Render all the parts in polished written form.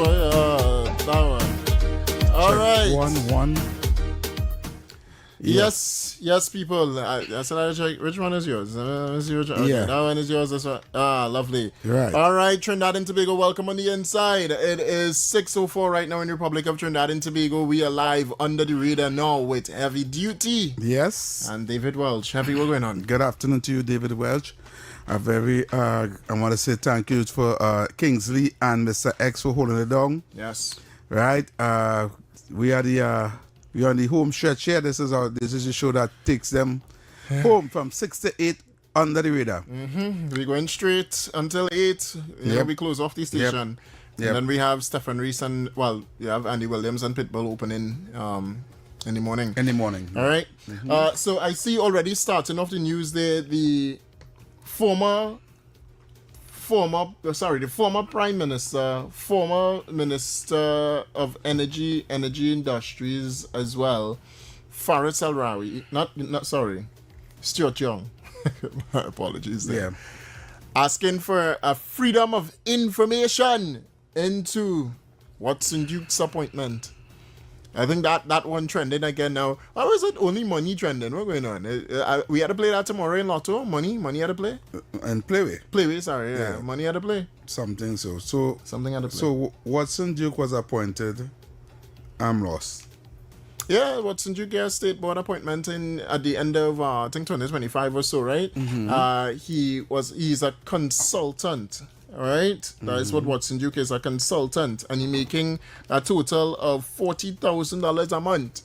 boy. That one. All right. 1-1. Yes, people. I said I check. Which one is yours? Okay, Yeah. that one is yours. This one. Lovely. Right. All right, Trinidad and Tobago, welcome on the inside. It is 6:04 right now in the Republic of Trinidad and Tobago. We are live under the radar now with Heavy Duty Yes. and David Welch. Heavy, what's going on? Good afternoon to you, David Welch. I want to say thank you for Kingsley and Mr. X for holding it down. Yes. Right. We are on the home stretch here. This is the show that takes them home from 6 to 8 under the radar. We're going straight until 8. Yep. We close off the station. Yep. And then we have Stephen Reese and, you have Andy Williams and Pitbull opening in the morning. All right. So I see already starting off the news there, the former Prime Minister, former Minister of Energy Industries as well, Faris El-Rawi, Stuart Young. My apologies there. Yeah. Asking for a freedom of information into Watson Duke's appointment. I think that one trending again now. How is it only money trending? What's going on? We had to play that tomorrow in Lotto. Money had to play? And Playway. Playway, sorry. Yeah. Money had to play. Something so. Something had to play. So Watson Duke was appointed. I'm lost. Yeah, Watson Duke got a state board appointment at the end of I think 2025 or so, right? He's a consultant. All right, that is what Watson Duke is, a consultant, and he's making a total of $40,000 a month.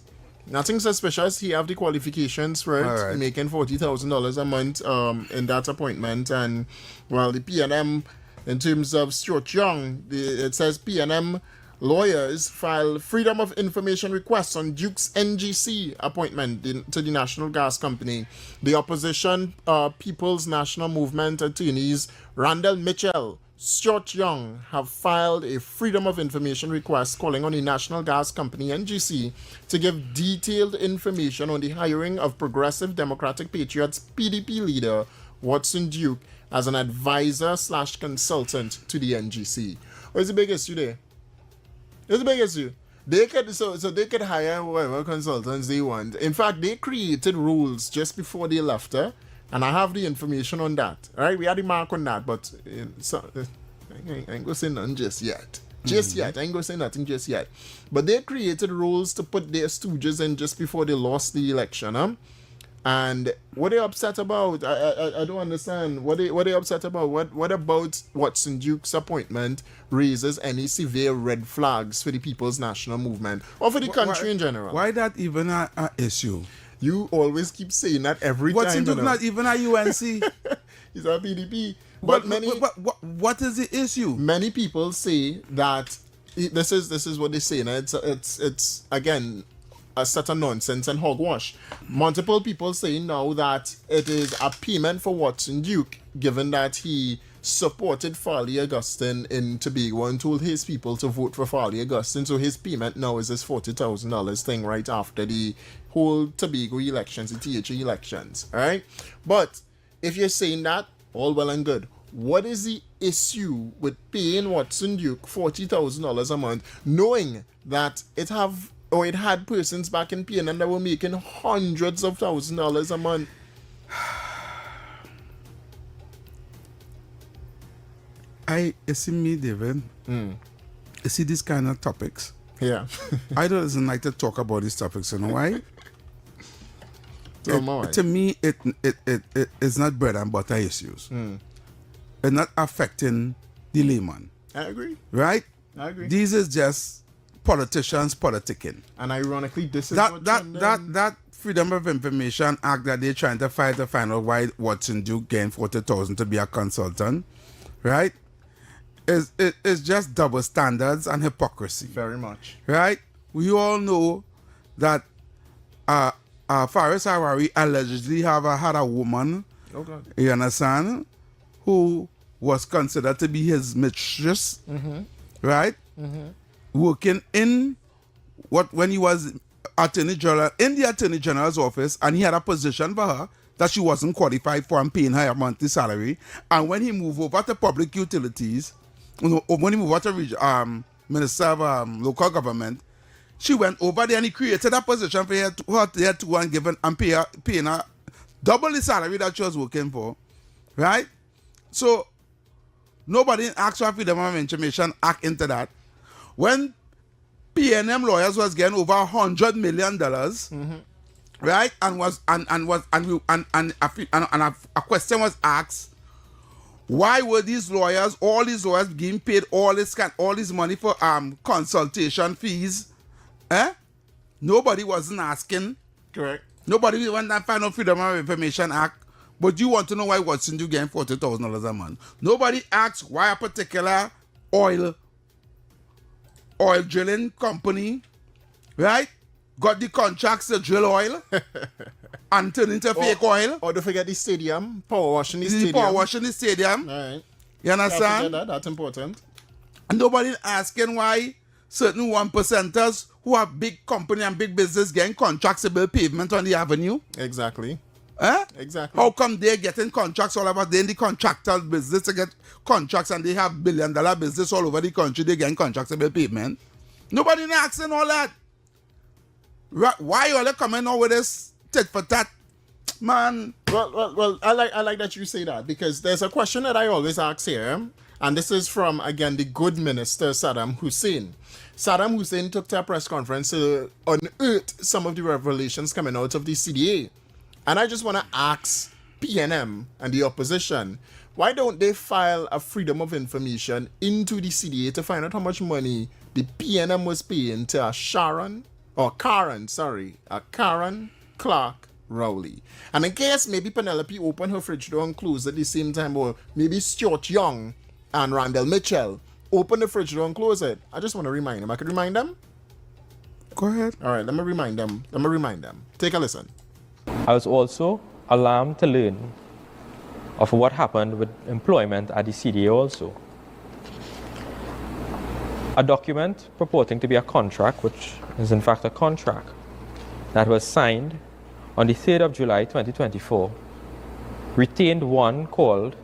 Nothing suspicious. He have the qualifications for it. All right. Making $40,000 a month in that appointment, and well, the PNM in terms of Stuart Young, it says PNM lawyers file freedom of information requests on Duke's NGC appointment to the National Gas Company. The opposition People's National Movement attorneys Randall Mitchell, Stuart Young have filed a freedom of information request calling on the National Gas Company NGC to give detailed information on the hiring of Progressive Democratic Patriots PDP leader Watson Duke as an advisor/consultant to the NGC. What is the big issue there? It's the big issue. They could hire whoever consultants they want. In fact, they created rules just before they left her, and I have the information on that. All right, we had the mark on that, but I ain't gonna say nothing just yet. I ain't gonna say nothing just yet. But they created rules to put their stooges in just before they lost the election, And what they upset about? I don't understand. What they upset about? What about Watson Duke's appointment raises any severe red flags for the People's National Movement or for the country in general? Why that even an issue? You always keep saying that every Watson time. Duke not even a UNC. He's a PDP. But what is the issue? Many people say that this is what they say. And it's again a set of nonsense and hogwash. Multiple people saying now that it is a payment for Watson Duke, given that he supported Farley Augustine in Tobago and told his people to vote for Farley Augustine. So his payment now is this $40,000 thing right after the whole Tobago elections, the THA elections. All right? But if you're saying that, all well and good. What is the issue with paying Watson Duke $40,000 a month, knowing that it had persons back in PNM that were making hundreds of $1,000s a month? You see me, David. You see these kind of topics. Yeah. I don't like to talk about these topics. You know why? Why? To me, it's not bread and butter issues. It's not affecting the layman. I agree. Right? I agree. These is just politicians politicking. And ironically, this is that Freedom of Information Act that they're trying to fight to find out why Watson Duke gained $40,000 to be a consultant, right? It's just double standards and hypocrisy. Very much. Right? We all know that Faris El-Rawi allegedly had a woman, you understand, who was considered to be his mistress, right? Working in when he was Attorney General in the Attorney General's office, and he had a position for her that she wasn't qualified for and paying her a monthly salary. And when he moved over to public utilities, when he moved over to Minister of Local Government, she went over there and he created a position for her to and given and paying her double the salary that she was working for, right? So nobody asked for Freedom of Information Act into that. When PNM lawyers was getting over $100 million, right? And a question was asked, why were these lawyers, all these lawyers, being paid all this money for consultation fees? Nobody wasn't asking. Correct. Nobody went and find out Freedom of Information Act. But you want to know why Watson you getting $40,000 a month. Nobody asked why a particular oil drilling company, right, got the contracts to drill oil and turn into fake oil. Or don't forget the stadium, power washing the stadium. Power washing the stadium. All right. You understand? That's important. And nobody asking why certain 1%ers who have big company and big business getting contracts to build pavement on the avenue. Exactly. Exactly. How come they're getting contracts all over? They're in the contractor business to get contracts and they have $1 billion business all over the country. They're getting contracts to build pavement. Nobody asking all that. Why are they coming out with this tit for tat? Man. Well, I like that you say that, because there's a question that I always ask here, and this is from, again, the good minister Saddam Hussein. Saddam Hussein took to a press conference to unearth some of the revelations coming out of the CDA. And I just want to ask PNM and the opposition, why don't they file a Freedom of Information into the CDA to find out how much money the PNM was paying to Karen Clark Rowley? And in case maybe Penelope opened her fridge door and closed at the same time, or maybe Stuart Young and Randall Mitchell open the fridge door and close it, I just want to remind them. I could remind them? Go ahead. All right, let me remind them. Take a listen. I was also alarmed to learn of what happened with employment at the CDA also. A document purporting to be a contract, which is in fact a contract, that was signed on the 3rd of July 2024, retained one called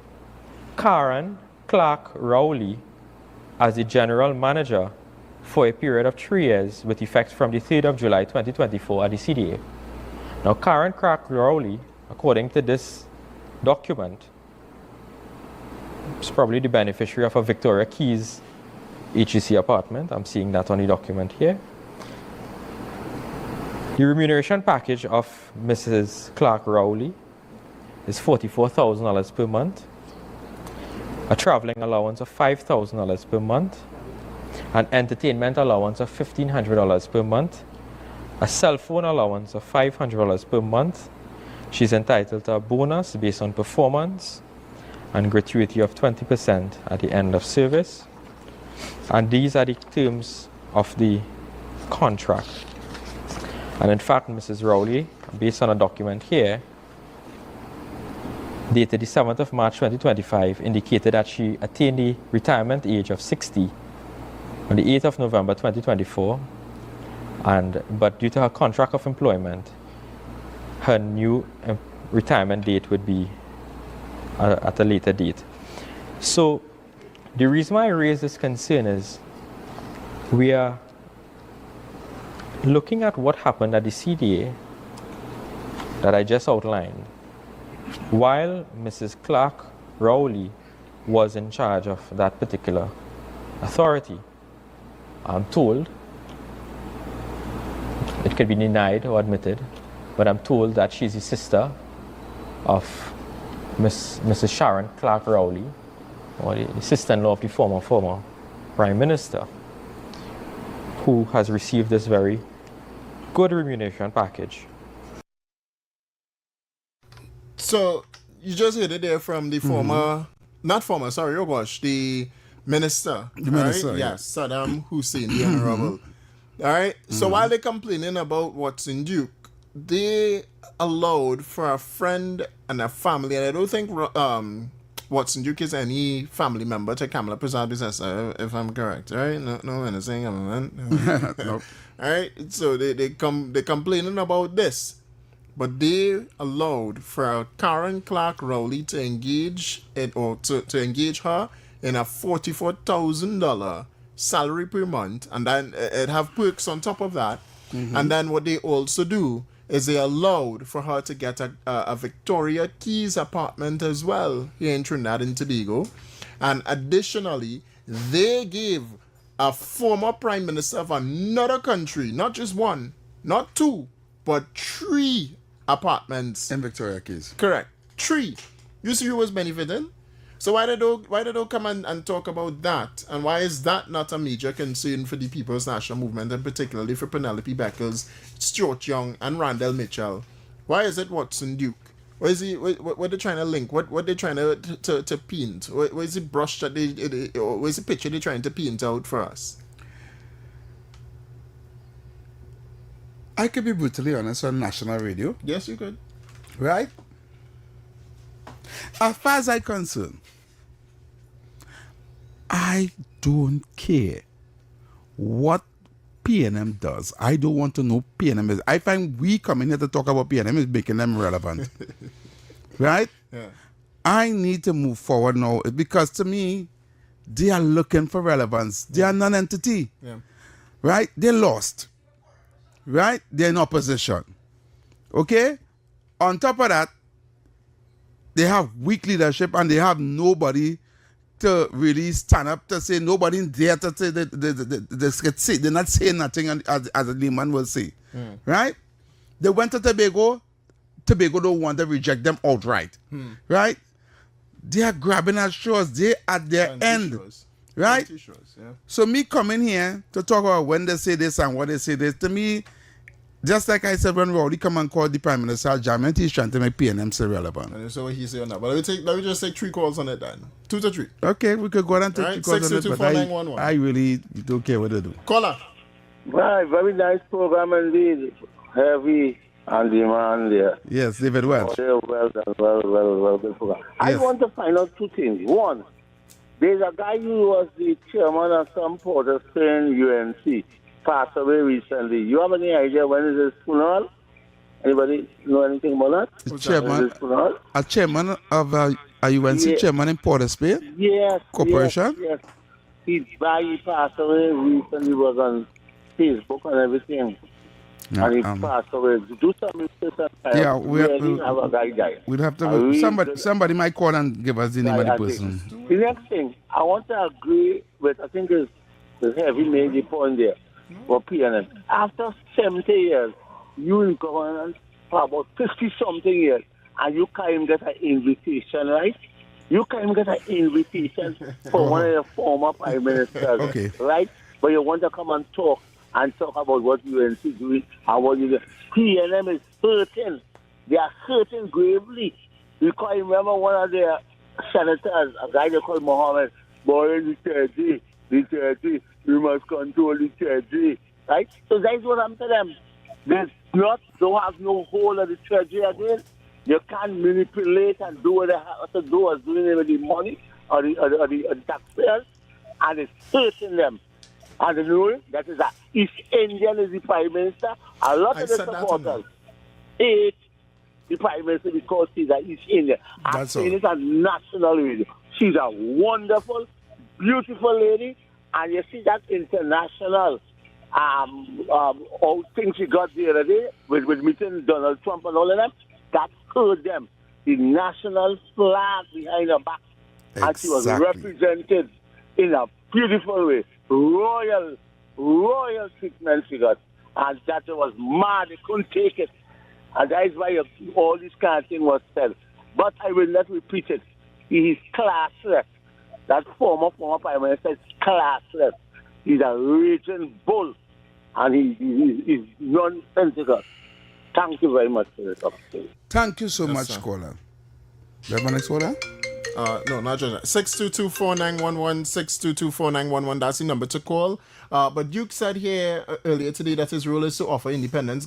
Karen Clark Rowley as the general manager for a period of 3 years with effect from the 3rd of July 2024 at the CDA. Now, Karen Clark Rowley, according to this document, is probably the beneficiary of a Victoria Keys HEC apartment. I'm seeing that on the document here. The remuneration package of Mrs. Clark Rowley is $44,000 per month, a traveling allowance of $5,000 per month, an entertainment allowance of $1,500 per month, a cell phone allowance of $500 per month. She's entitled to a bonus based on performance and gratuity of 20% at the end of service. And these are the terms of the contract. And in fact, Mrs. Rowley, based on a document here, dated the 7th of March 2025, indicated that she attained the retirement age of 60 on the 8th of November 2024. But due to her contract of employment, her new retirement date would be at a later date. So the reason why I raise this concern is we are looking at what happened at the CDA that I just outlined. While Mrs. Clark Rowley was in charge of that particular authority, I'm told, it could be denied or admitted, but I'm told that she's the sister of Mrs. Sharon Clark Rowley, or the sister-in-law of the former Prime Minister, who has received this very good remuneration package. So you just heard it there from the the minister. The minister, right? yeah. Yes, Saddam Hussein, the honorable. All right. So while they're complaining about Watson Duke, they allowed for a friend and a family, and I don't think Watson Duke is any family member to Kamala Prasad, if I'm correct, right? No anything. Nope. All right. So they're complaining about this. But they allowed for Karen Clark Rowley to engage her in a $44,000 salary per month, and then it have perks on top of that. And then what they also do is they allowed for her to get a Victoria Keys apartment as well here in Trinidad and Tobago. And additionally, they gave a former prime minister of another country, not just one, not two, but 3 apartments. In Victoria Keys. Correct. 3. You see who was benefiting? So why did they come and talk about that? And why is that not a major concern for the People's National Movement, and particularly for Penelope Beckles, Stuart Young, and Randall Mitchell? Why is it Watson Duke? What they trying to link? What they trying to paint? What is the brush that what is the picture they trying to paint out for us? I could be brutally honest on national radio. Yes, you could. Right? As far as I'm concerned, I don't care what PNM does. I don't want to know PNM is. I find we coming here to talk about PNM is making them relevant. Right? Yeah. I need to move forward now because to me, they are looking for relevance. They are non-entity. Yeah. Right? They lost. Right? They're in opposition. Okay? On top of that, they have weak leadership and they have nobody to really stand up to say, nobody in there to say that they're not saying nothing as a layman will say. Right? They went to Tobago don't want to reject them outright. Right? They are grabbing at straws. They at their end. Right? Yeah. So me coming here to talk about when they say this and what they say this, to me, just like I said when Rowley come and call the Prime Minister Jammeh, he's trying to make PNM so relevant. And so what he say on that. But let me just take 3 calls on it then. 2 to 3. Okay, we could go down and take 3 calls on it, but I really don't care what they do. Caller. Right, very nice program indeed. Heavy and demand there. Yes, David Welch. Well done, good program. I want to find out 2 things. One, there's a guy who was the chairman of some Port of Spain UNC, passed away recently. You have any idea when is his funeral? Anybody know anything about that? A chairman of a UNC chairman in Port of Spain? Yes. Corporation? Yes. He passed away recently, was on Facebook and everything. No, and he passed away. Do some research. Yeah, have a guy died. We'd have to. Somebody might call and give us the name of the person. The next thing, I want to agree with, I think is Heavy made the point there for PNM. After 70 years, you in government for about 50-something years, and you can't even get an invitation, right? You can't even get an invitation for one of the former prime ministers, okay, right? But you want to come and talk about what UNC doing and what you do. PNM is hurting. They are hurting gravely. Because I remember one of their senators, a guy they call Mohammed, boy, the treasury, we must control the treasury, right? So that's what I'm telling them. Don't have no hold of the treasury again. You can't manipulate and do what they have to do as doing with the money or the taxpayers, and it's hurting them. And you know that is that East Indian is the Prime Minister. A lot of the supporters hate the Prime Minister because she's an East Indian. I'm saying it's a national radio. She's a wonderful, beautiful lady, and you see that international thing she got the other day with meeting Donald Trump and all of them. That hurt them. The national flag behind her back. Exactly. And she was represented in a beautiful way. Royal treatment she got. And that was mad. They couldn't take it. And that is why all this kind of thing was said. But I will not repeat it. He is classless. That former Prime Minister is classless. He's a raging bull. And he's nonsensical. Thank you very much for this opportunity. Thank you so much, caller. Do you have a next caller? No, not just that. 622-4911, 622-4911. That's the number to call. But Duke said here earlier today that his role is to offer independent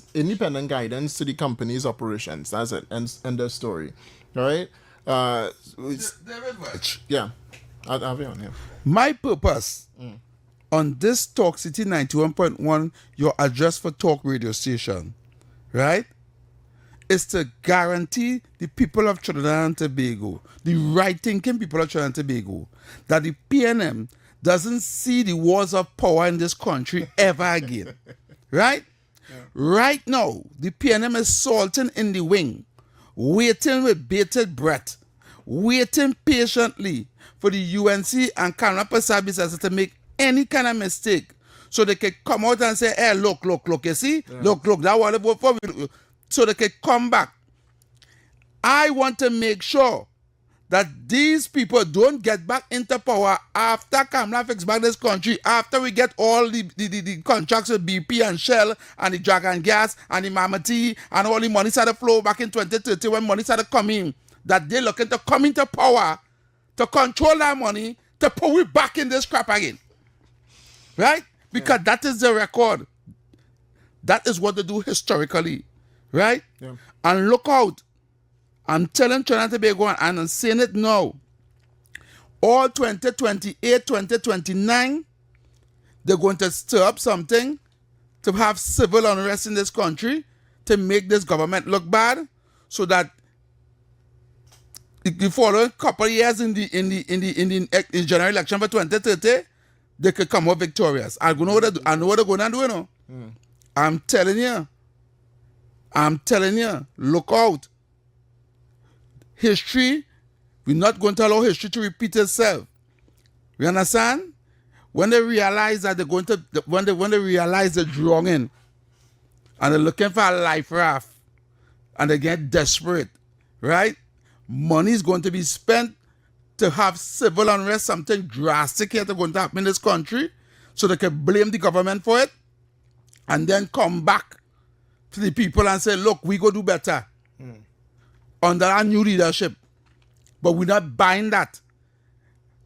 guidance to the company's operations. That's it. End of story. All right? David Welch. Yeah. I'll have you on here. My purpose on this Talk City 91.1, your address for talk radio station, right, is to guarantee the people of Trinidad and Tobago, the right-thinking people of Trinidad and Tobago, that the PNM doesn't see the wars of power in this country ever again. Right? Yeah. Right now, the PNM is salting in the wing, waiting with bated breath, waiting patiently for the UNC and Canada services to make any kind of mistake so they can come out and say, hey, look, you see? Yeah. Look, that was vote for me. So they can come back. I want to make sure that these people don't get back into power after Kamala fix back this country, after we get all the contracts with BP and Shell and the Dragon Gas and the Mammoth and all the money started flow back in 2030 when money started coming, that they're looking to come into power to control that money, to put it back in this crap again. Right? Because that is the record. That is what they do historically. Right? Yeah. And look out. I'm telling Trinidad and Tobago, and I'm saying it now. All 2028, 2029, they're going to stir up something to have civil unrest in this country, to make this government look bad, so that the following couple of years in the general election for 2030, they could come out victorious. I know what they're going to do, you know. I'm telling you, look out. History, we're not going to allow history to repeat itself. You understand? When they realize that they're going to, when they realize they're drowning and they're looking for a life raft and they get desperate, right? Money is going to be spent to have civil unrest, something drastic here that's going to happen in this country, so they can blame the government for it and then come back to the people and say, look, we go do better. Under our new leadership. But we're not buying that.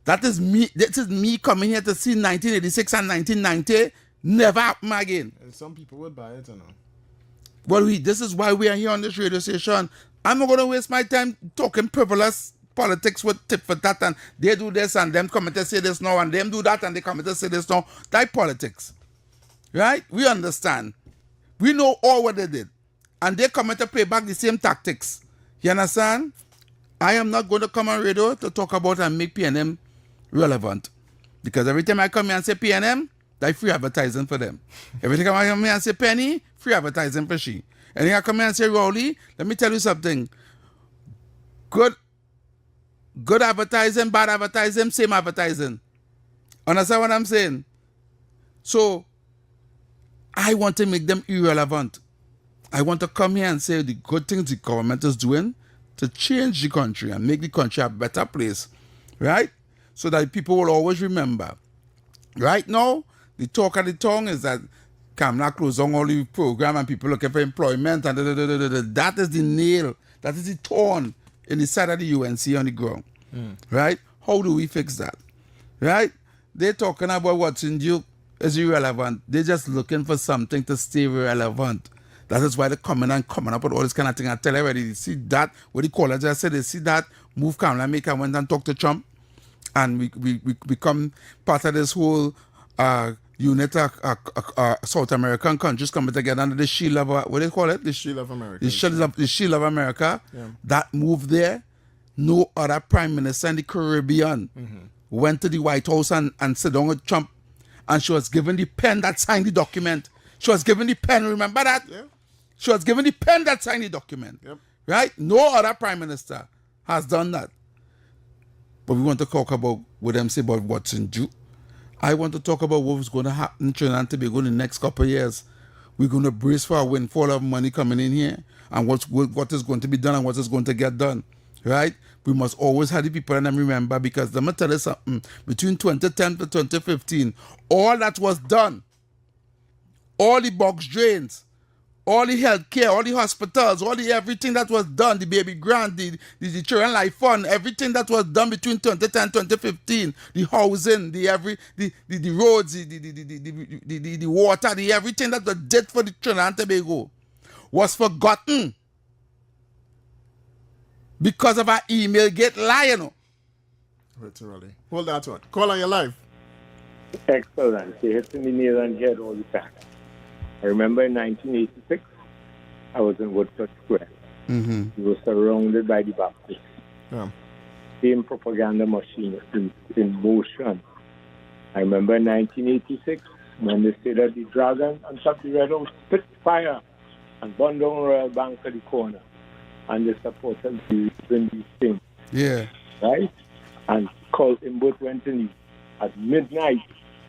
That is me. This is me coming here to see 1986 and 1990 never happen again. And some people would buy it, you know. Well, this is why we are here on this radio station. I'm not going to waste my time talking frivolous politics with tit for tat, and they do this and them come to say this now, and them do that and they come to say this now. That politics. Right? We understand. We know all what they did. And they come to play back the same tactics. You understand? I am not going to come on radio to talk about and make PNM relevant. Because every time I come here and say PNM, that's free advertising for them. Every time I come here and say Penny, free advertising for she. And then I come here and say Rowley, let me tell you something. Good advertising, bad advertising, same advertising. Understand what I'm saying? So, I want to make them irrelevant. I want to come here and say the good things the government is doing to change the country and make the country a better place, right? So that people will always remember. Right now, the talk of the tongue is that Kamala closed on all the program and people looking for employment and that is the nail, that is the thorn in the side of the UNC on the ground, right? How do we fix that, right? They're talking about what's in Duke is irrelevant. They're just looking for something to stay relevant. That is why they're coming up with all this kind of thing. I tell everybody, you see that, what the caller just said, they see that, move Kamala, make her went and talk to Trump, and we become part of this whole unit of South American countries coming together under the shield of, what do they call it? The shield of America. The shield of America. Yeah. That move there, no other prime minister in the Caribbean went to the White House and sat down with Trump, and she was given the pen that signed the document. She was given the pen, remember that? Yeah. She was given the pen that signed the document. Yep. Right? No other prime minister has done that. But we want to talk about what them say about what's in due. I want to talk about what's going to happen in Trinidad and Tobago in the next couple of years. We're going to brace for a windfall of money coming in here and what is going to be done and what is going to get done. Right? We must always have the people and them remember, because let me tell you something. Between 2010 to 2015, all that was done, all the box drains, all the health care, all the hospitals, all the everything that was done, the baby grant, the children life fund, everything that was done between 2010 and 2015, the housing, the roads, the water, the everything that was did for the Trinidad and Tobago was forgotten because of our email get lying. Literally. Hold that one. Call on your life. Excellent. You hit me near and head all the time. I remember in 1986, I was in Woodford Square. We were surrounded by the Baptists. Yeah. Same propaganda machine in motion. I remember in 1986 when they said that the dragon on top of the Red House spit fire and burned down Royal Bank at the corner. And the supporters doing these things. Yeah. Right? And Col Imbot went in at midnight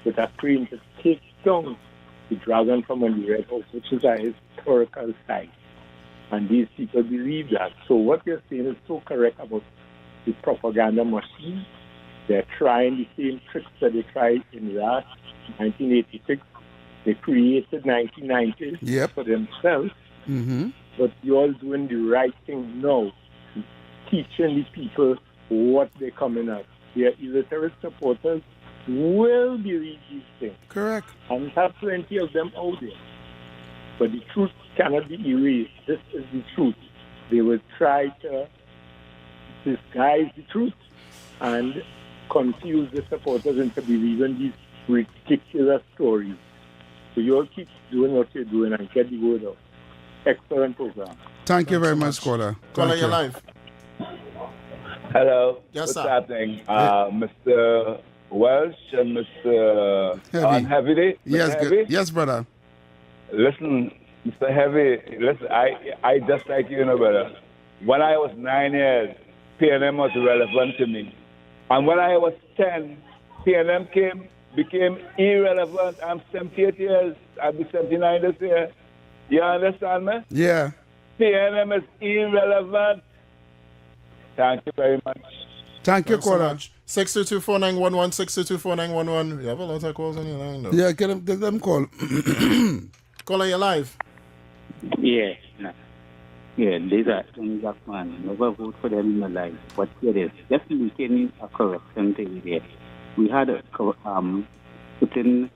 with a crane to take down the dragon from the Red House, which is a historical site. And these people believe that. So what you're saying is so correct about the propaganda machine. They're trying the same tricks that they tried in last 1986. They created 1990 for themselves. Mm-hmm. But you're doing the right thing now, teaching the people what they're coming at. Their illiterate supporters will believe these things. Correct. And have plenty of them out there. But the truth cannot be erased. This is the truth. They will try to disguise the truth and confuse the supporters into believing these ridiculous stories. So you all keep doing what you're doing and get the word out. Excellent program. Thank you very much, caller. Caller, you're live. Hello. Yes, What's sir. happening? Mr. Welch and Mr. Heavy. Yes, Heavy? good. Yes, brother. Listen, Mr. Heavy, listen, I just like you, brother. When I was 9 years, PNM was relevant to me. And when I was 10, PNM became irrelevant. I'm 78 years. I'll be 79 this year. You understand me? Yeah. PNM is irrelevant. Thank you very much. Thank you, Thanks so caller. much. 622-4911, 622-4911. You have a lot of calls on your line, though. Yeah, get them call. Caller, you're live. Yeah, no. Yeah, these are things that man never vote for them in my life. But here it is. Just making a correction thing there. We had certain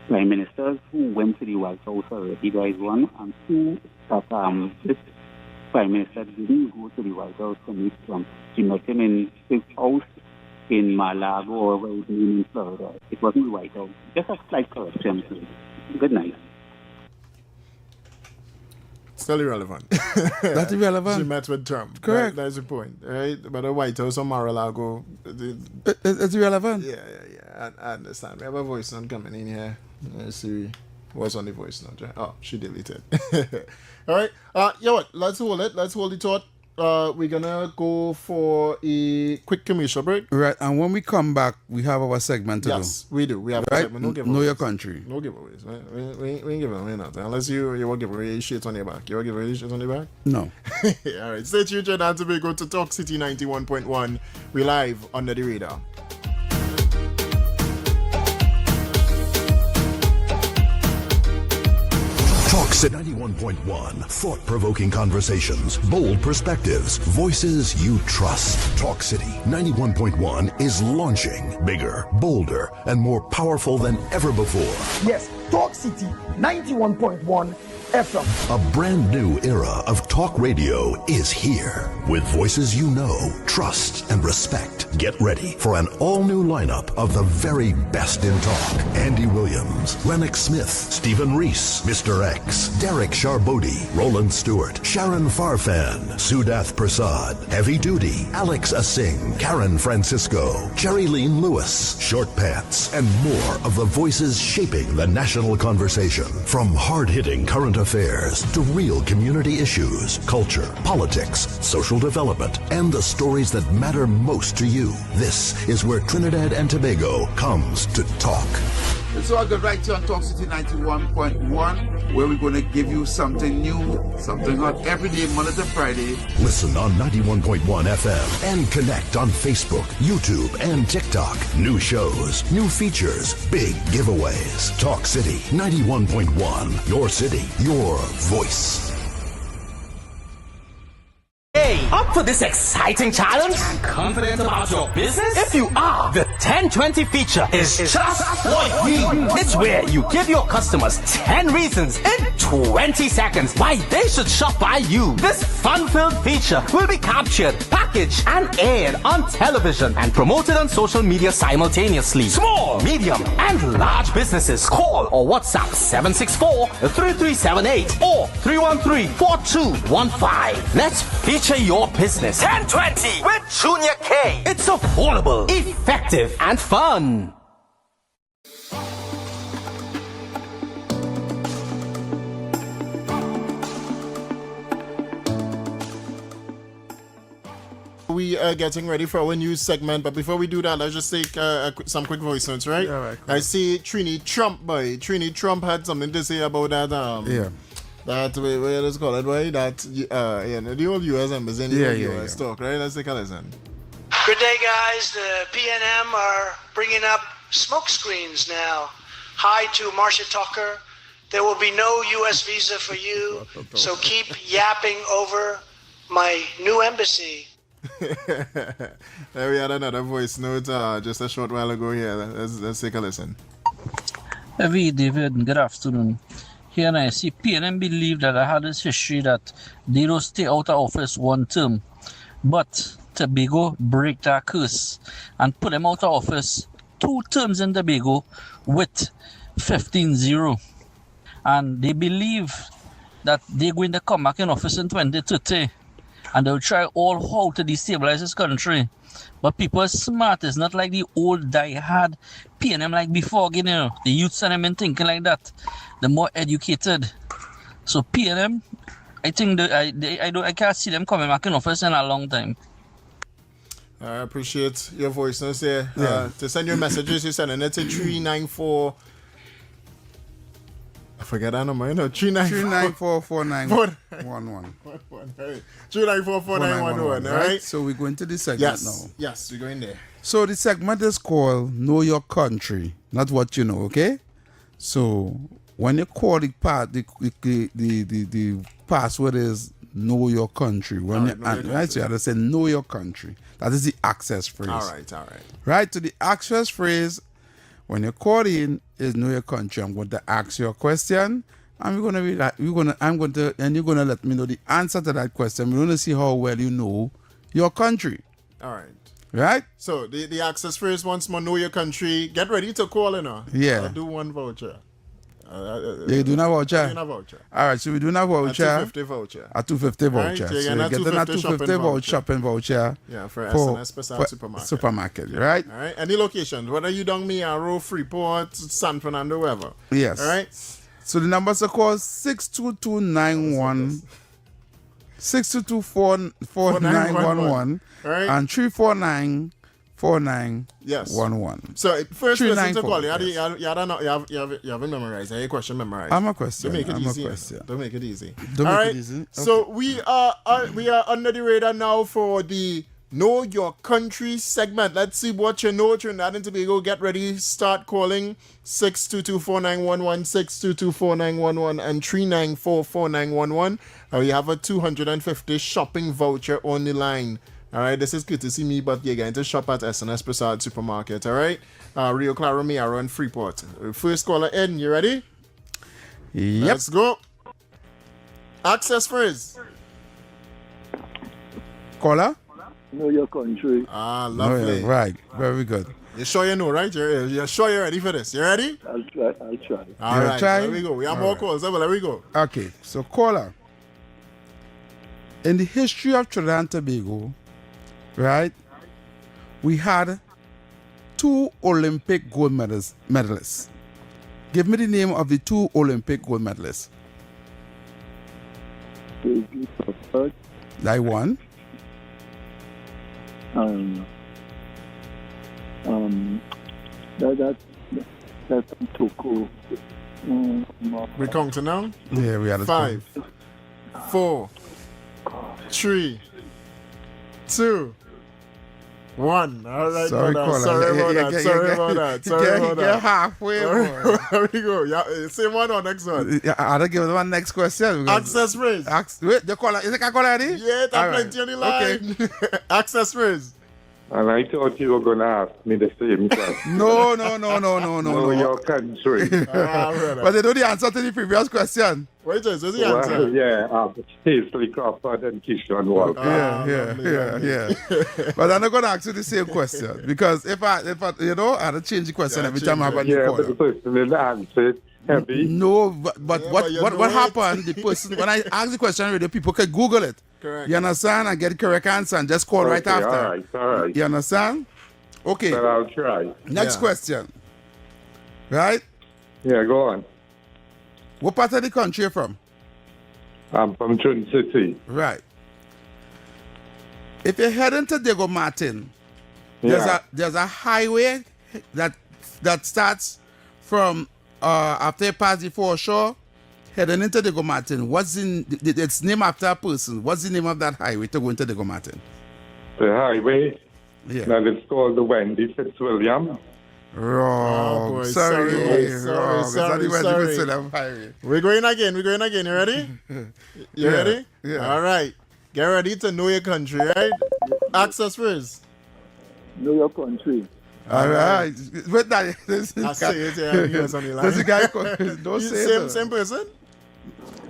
prime ministers who went to the White House already. There is one and two that this prime minister didn't go to the White House to meet Trump. She met him in his house in Mar-a-Lago or where it in Florida. It wasn't the White House. Just a slight correction. Good night. Still irrelevant. That's irrelevant. She met with Trump. Correct. That's the point, right? But the White House or Mar-a-Lago. It's irrelevant. Yeah. I understand. We have a voice note coming in here. Let's see what's on the voice note. Right? Oh, she deleted. All right. Yeah, what? Let's hold it. Let's hold the thought. We're gonna go for a quick commercial break. Right, and when we come back, we have our segment to do. Yes, we do. We have a Right? segment. No giveaways. Know your country. No giveaways. We ain't giving away nothing. Unless you will give away shit on your back. You will give away shit on your back? No. All right. Stay tuned, Trinidad and Tobago, to Talk City 91.1. We live under the radar. Talk City 91.1. Thought-provoking conversations, bold perspectives, voices you trust. Talk City 91.1 is launching bigger, bolder, and more powerful than ever before. Yes, Talk City 91.1 FM. A brand new era of talk radio is here. With voices you know, trust, and respect. Get ready for an all-new lineup of the very best in talk. Andy Williams, Lennox Smith, Stephen Reese, Mr. X, Derek Charbodi, Roland Stewart, Sharon Farfan, Sudath Prasad, Heavy Duty, Alex Asing, Karen Francisco, Jerry Lean Lewis, Short Pants, and more of the voices shaping the national conversation. From hard-hitting current affairs to real community issues, culture, politics, social development, and the stories that matter most to you. This is where Trinidad and Tobago comes to talk. It's all good right here on Talk City 91.1, where we're going to give you something new, something hot every day, Monday to Friday. Listen on 91.1 FM and connect on Facebook, YouTube, and TikTok. New shows, new features, big giveaways. Talk City 91.1. Your city, your voice. Hey, up for this exciting challenge? Confident about your business? If you are, the 1020 feature is just for you. It's where you give your customers 10 reasons in 20 seconds why they should shop by you. This fun-filled feature will be captured, packed packaged and aired on television and promoted on social media simultaneously. Small, medium, and large businesses call or WhatsApp 764-3378 or 313-4215. Let's feature your business. 1020 with Junior K. It's affordable, effective, and fun. We are getting ready for our news segment, but before we do that, let's just take some quick voice notes, right? Yeah, right, cool. I see Trini Trump had something to say about that. That way, let's call it, right? That the old U.S. embassy and the U.S. talk, right? Let's take a listen. Good day, guys. The PNM are bringing up smoke screens now. Hi to Marcia Tucker. There will be no U.S. visa for you, so keep yapping over my new embassy. There we had another voice note just a short while ago here. Let's take a listen. Hey, David, good afternoon. Here and I see PNM believe that I had this history that they don't stay out of office one term, but Tobago break that curse and put them out of office 2 terms in Tobago with 15-0. And they believe that they're going to come back in office in 2030. And they'll try all how to destabilize this country. But people are smart. It's not like the old die-hard PNM like before, you know. The youths and them been thinking like that. The more educated. So PNM, I think I can't see them coming back in office in a long time. I appreciate your voice notes here. To send your messages, you send it to 394. I forget that number, 394-4911. 394-4911, all right? So we're going to the segment now. Yes, we're going there. So the segment is called Know Your Country, not what you know, okay? So when you call the password is Know Your Country. When you have to say Know Your Country. That is the access phrase. All right. Right, to the access phrase. When you call in, is Know Your Country. I'm going to ask you a question, and you're gonna let me know the answer to that question. We're going to see how well you know your country. All right. Right? So the access phrase once more, Know Your Country. Get ready to call in. Yeah. I'll do one voucher. You do not voucher? I do not voucher. All right, so we do not voucher. A 250 voucher. A 250 voucher. Right, so you get a 250 shopping voucher. Yeah, for SNS Passat Supermarket. Supermarket, right? All right. Any location, whether you down Miaro, Freeport, San Fernando, wherever. Yes. All right. So the numbers are called 62291, 622-4911, right. and 349-4911. Yes. So first person to call, you haven't memorized. Have your question memorized. I'm a question. Don't make it easy. Question. Don't make it easy. Don't all make right? it easy. Okay. So we are under the radar now for the Know Your Country segment. Let's see what you know. Trinidad and Tobago, get ready. Start calling 622-4911, 622-4911, and 394-4911. We have a 250 shopping voucher on the line. All right, this is good to see me, but you're going to shop at SNS Passat Supermarket. All right, Rio Claro, Miaro, and Freeport. First caller in, you ready? Yep. Let's go. Access phrase. Caller? Know Your Country. Lovely. Right, very good. You sure you know, right? You're sure you're ready for this? You ready? I'll try. All right, there we go. We have more calls. There we go. Okay, so caller. In the history of Trinidad and Tobago, right, we had 2 Olympic gold medalists. Give me the name of the 2 Olympic gold medalists. Like one. That's Toko. We counting now? Yeah, we had 5, 4, 3, 2, 1. All right, sorry about that. Sorry about that. Halfway. There we go. Yeah, same one or next one? I'll give it one next question. Access phrase. Wait, the caller, is it a caller already? Yeah, that's plenty on the line. Okay. Access phrase. And I thought you were going to ask me the same question. No. Know your country. But they know the answer to the previous question. Wait, what's the answer? Paisley Crawford and Keishon Walker. Yeah. But I'm not going to ask you the same question because if I I had to change the question every time I have a new caller. But the person didn't answer it. Heavy. No, but what happened? The person when I asked the question, the people could Google it. Correct. You understand? And get the correct answer and just call right after. All right. You understand? Okay. Well, I'll try. Next question. Right? Yeah, go on. What part of the country you from? I'm from Trinidad City. Right. If you're heading to Diego Martin, there's a highway that starts from after you pass the foreshore, heading into Diego Martin. It's named after a person. What's the name of that highway to go into Diego Martin? The highway? Yeah. That is called the Wendy Fitzwilliam. Wrong. Oh, boy, Sorry. Highway. We're going again. You ready? You ready? Yeah. All right. Get ready to know your country, right? Access first. Know your country. All right. Wait, I say it here. There's a guy called. Don't say it. Same person?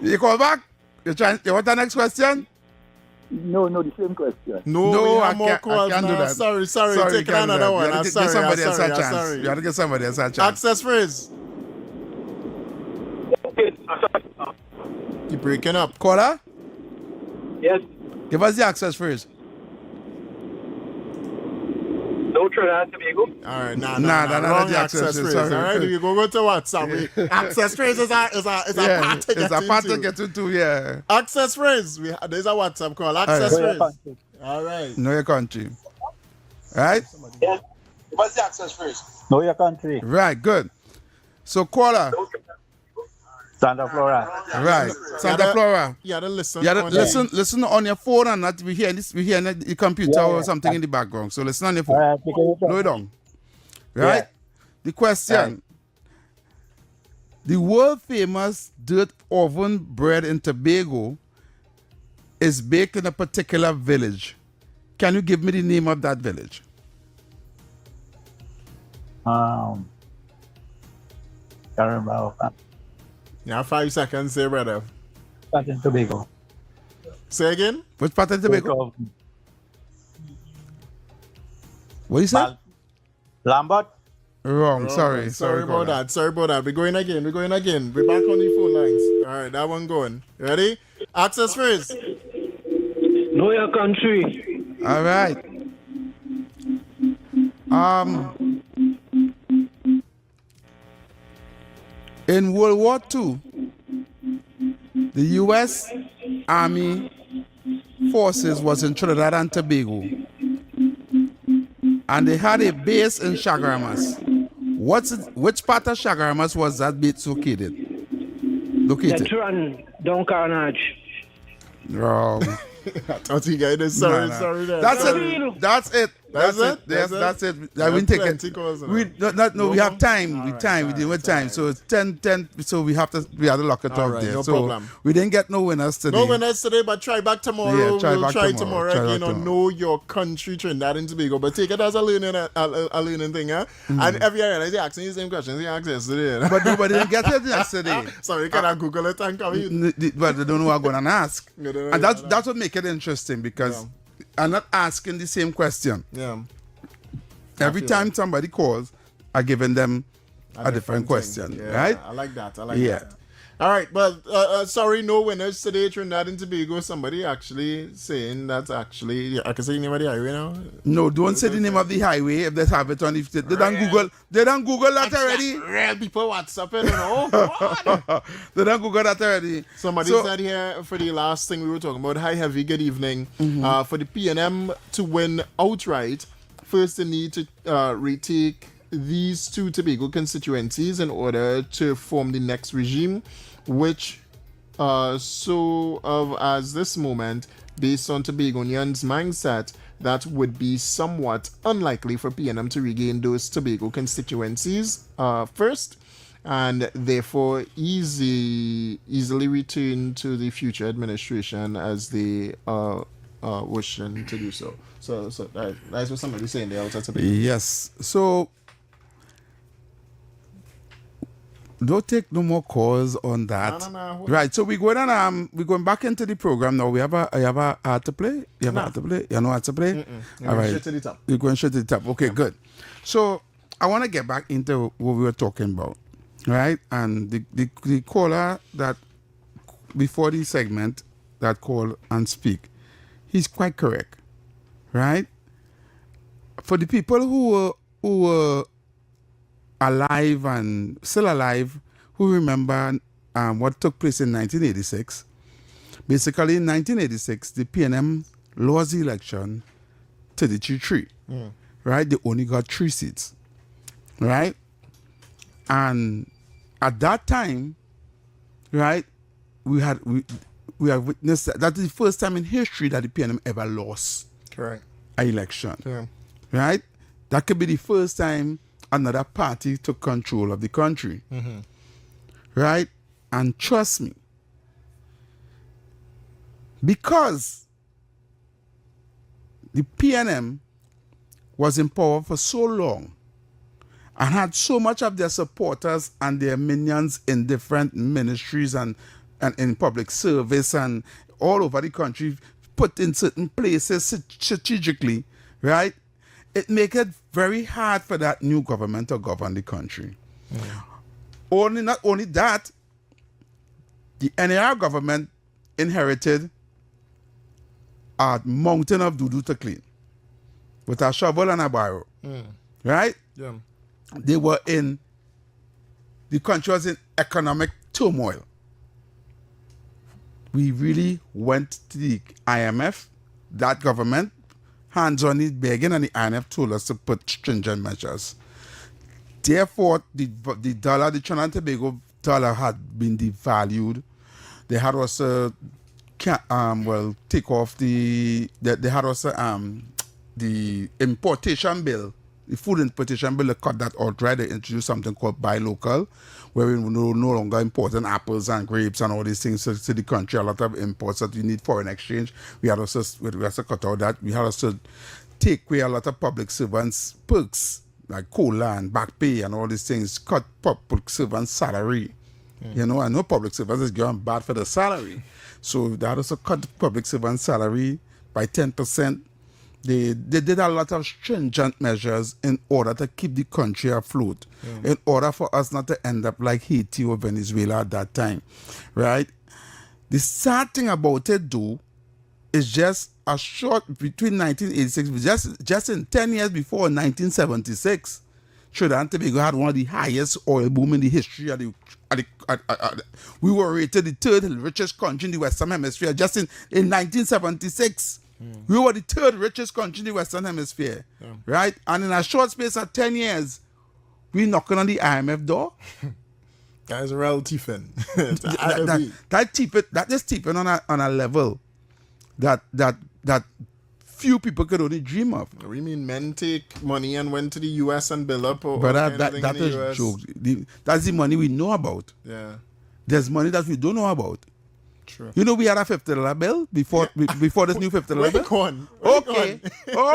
You call back? You want the next question? No, the same question. No, I more calls. can't do that. Sorry. Take another one. You have to give somebody else a chance. You have to give somebody else a chance. Access phrase. You're breaking up. Caller? Yes. Give us the access phrase. No Trinidad and Tobago. All right, nah, not the access phrase. Sorry. All right, you go to WhatsApp. Access phrase is a part to get it's a part to into. get into, yeah. Access phrase. There's a WhatsApp call. Access phrase. All right. Know your country. Right? Yeah. What's the access phrase? Know your country. Right, good. So, caller. Santa Flora. Right. Santa Flora. You gotta listen. Listen on your phone and not we hear the computer or something in the background. So listen on your phone. Slow it down. Right? Yeah. The question. Right. The world famous dirt oven bread in Tobago is baked in a particular village. Can you give me the name of that village? Carabao. Yeah, 5 seconds there, brother. Part in Tobago. Say again? Which part of Tobago? What you say? Lambert? Wrong. Sorry about that. We're going again. We're back on the phone lines. All right, that one going. Ready? Access phrase. Know your country. All right. In World War II, the U.S. Army forces was in Trinidad and Tobago, and they had a base in Chaguaramas. Which part of Chaguaramas was that base located? Don't Carnage. Wrong. I thought you guys did. Sorry. That's it. That's it. I will take it. We have time. We didn't time. So it's 10. So we had to lock it off there. No so problem. We didn't get no winners today. But try back tomorrow. Yeah, we'll try tomorrow again tomorrow. Know your country, Trinidad and Tobago. But take it as a learning thing, huh? And every year I asking you the same questions you asked yesterday. But nobody didn't get it yesterday. So you can Google it and come in. But they don't know what I'm going to ask. And that's what makes it interesting because I'm not asking the same question. Yeah. Every time somebody calls, I'm giving them a different question, right? I like that. That. All right, but sorry, no winners today. Trinidad and Tobago. Somebody actually saying that's actually I can say the name of the highway now. No, don't say the name of the highway if they have it on. If they don't Google, that already. Real people WhatsApp it, God. They don't Google that already. Somebody said here for the last thing we were talking about. Hi, Heavy. Good evening. For the PNM to win outright, first they need to retake these two Tobago constituencies in order to form the next regime, which as this moment, based on Tobagonians' mindset, that would be somewhat unlikely for PNM to regain those Tobago constituencies first, and therefore easily return to the future administration as they wishing to do so. So that's what somebody's saying there. That's a big Yes. So don't take no more calls on that. No. Right. So we're going back into the program now. I have a art to play. You have a art to play. You know art to play. All right. Straight to the top. You're going straight to the top. Okay, good. So I want to get back into what we were talking about, right? And the caller that before the segment that called and speak, he's quite correct, right? For the people who were alive and still alive, who remember what took place in 1986. Basically, in 1986, the PNM lost the election 33-3. Right? They only got 3 seats. Right? And at that time, right, we have witnessed that is the first time in history that the PNM ever lost an election. Yeah. Right? That could be the first time another party took control of the country. Right? And trust me, because the PNM was in power for so long and had so much of their supporters and their minions in different ministries and in public service and all over the country, put in certain places strategically, right? It make it very hard for that new government to govern the country. Not only that, the NAR government inherited a mountain of doo-doo to clean with a shovel and a barrow. Right? Yeah. They were the country was in economic turmoil. We really went to the IMF, that government, hands on it begging, and the IMF told us to put stringent measures. Therefore, the dollar, the Trinidad and Tobago dollar had been devalued. They had also take off they had also the importation bill, the food importation bill. They cut that out, right? They introduced something called buy local, where we no longer importing apples and grapes and all these things to the country. A lot of imports that you need foreign exchange. We had also cut out that. We had also take away a lot of public servants' perks like COLA and back pay and all these things. Cut public servants' salary. You know, I know public servants is going bad for the salary. So they had also cut public servants' salary by 10%. They did a lot of stringent measures in order to keep the country afloat, in order for us not to end up like Haiti or Venezuela at that time, right? The sad thing about it, though, is just a short between 1986, just in 10 years before 1976, Trinidad and Tobago had one of the highest oil boom in the history of we were rated the third richest country in the Western Hemisphere just in 1976. We were the third richest country in the Western Hemisphere, right? And in a short space of 10 years, we knocking on the IMF door. That is a real tipping. that is tipping on a level that few people could only dream of. We mean men take money and went to the US and build up. But that is a joke. That's the money we know about. Yeah. There's money that we don't know about. True. You know, we had a $50 bill before this new $50 bill.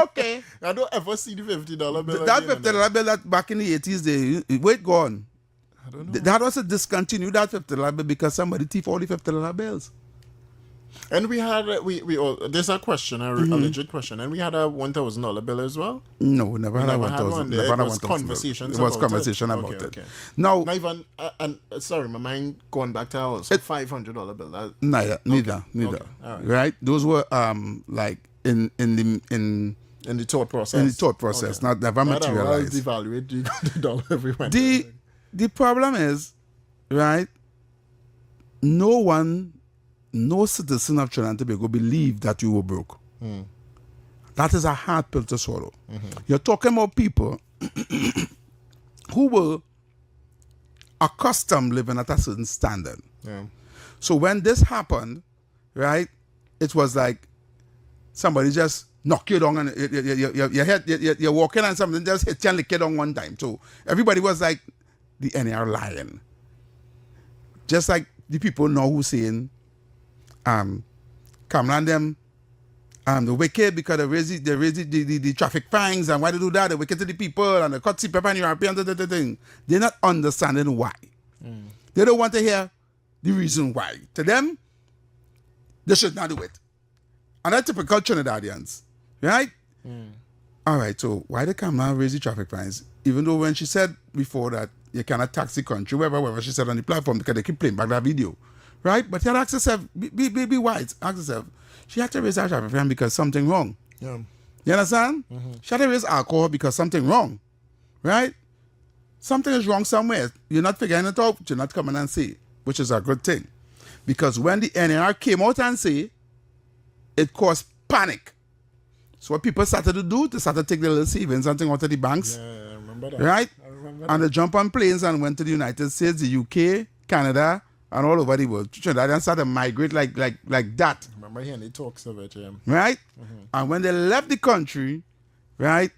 Okay. I don't ever see the $50 bill. That $50 bill that back in the 80s, where it gone? I don't know. That was a discontinued that $50 bill because somebody thief all the $50 bills. And we had there's a question, a legit question, and we had a $1,000 bill as well. No, we never had a $1,000. It was conversations. It was conversation about it. Okay. Now, not even sorry, my mind going back to ours. $500 bill. Neither. Okay. All Right? Those were like in the thought process. Not never materialized. Devaluate the dollar everywhere. The problem is, right? No citizen of Trinidad and Tobago believed that you were broke. That is a hard pill to swallow. You're talking about people who were accustomed living at a certain standard. Yeah. So when this happened, right, it was like somebody just knock you down and you're walking and something just hit you and lick you down one time. So everybody was like the NAR lion. Just like the people now who saying, Kamran them The wicked because they raise the traffic fines, and why they do that? They wicked to the people and they cut the paper and European thing. They're not understanding why. They don't want to hear the reason why. To them, they should not do it. And that's typical Trinidadians, right? All right, so why they come now and raise the traffic fines? Even though when she said before that you cannot tax the country, wherever she said on the platform, because they keep playing back that video, right? But you had to ask yourself, be wise, ask yourself, she had to raise her traffic fine because something wrong. Yeah. You understand? She had to raise alcohol because something wrong, right? Something is wrong somewhere. You're not figuring it out, you're not coming and say, which is a good thing. Because when the NAR came out and say, it caused panic. So what people started to do, they started to take their little savings and thing out of the banks. Yeah, I remember that. Right? I remember and they jump on planes and went to the United States, the UK, Canada, and all over the world. Trinidad started to migrate like that. I remember hearing the talks of it, yeah. Right? And when they left the country, right,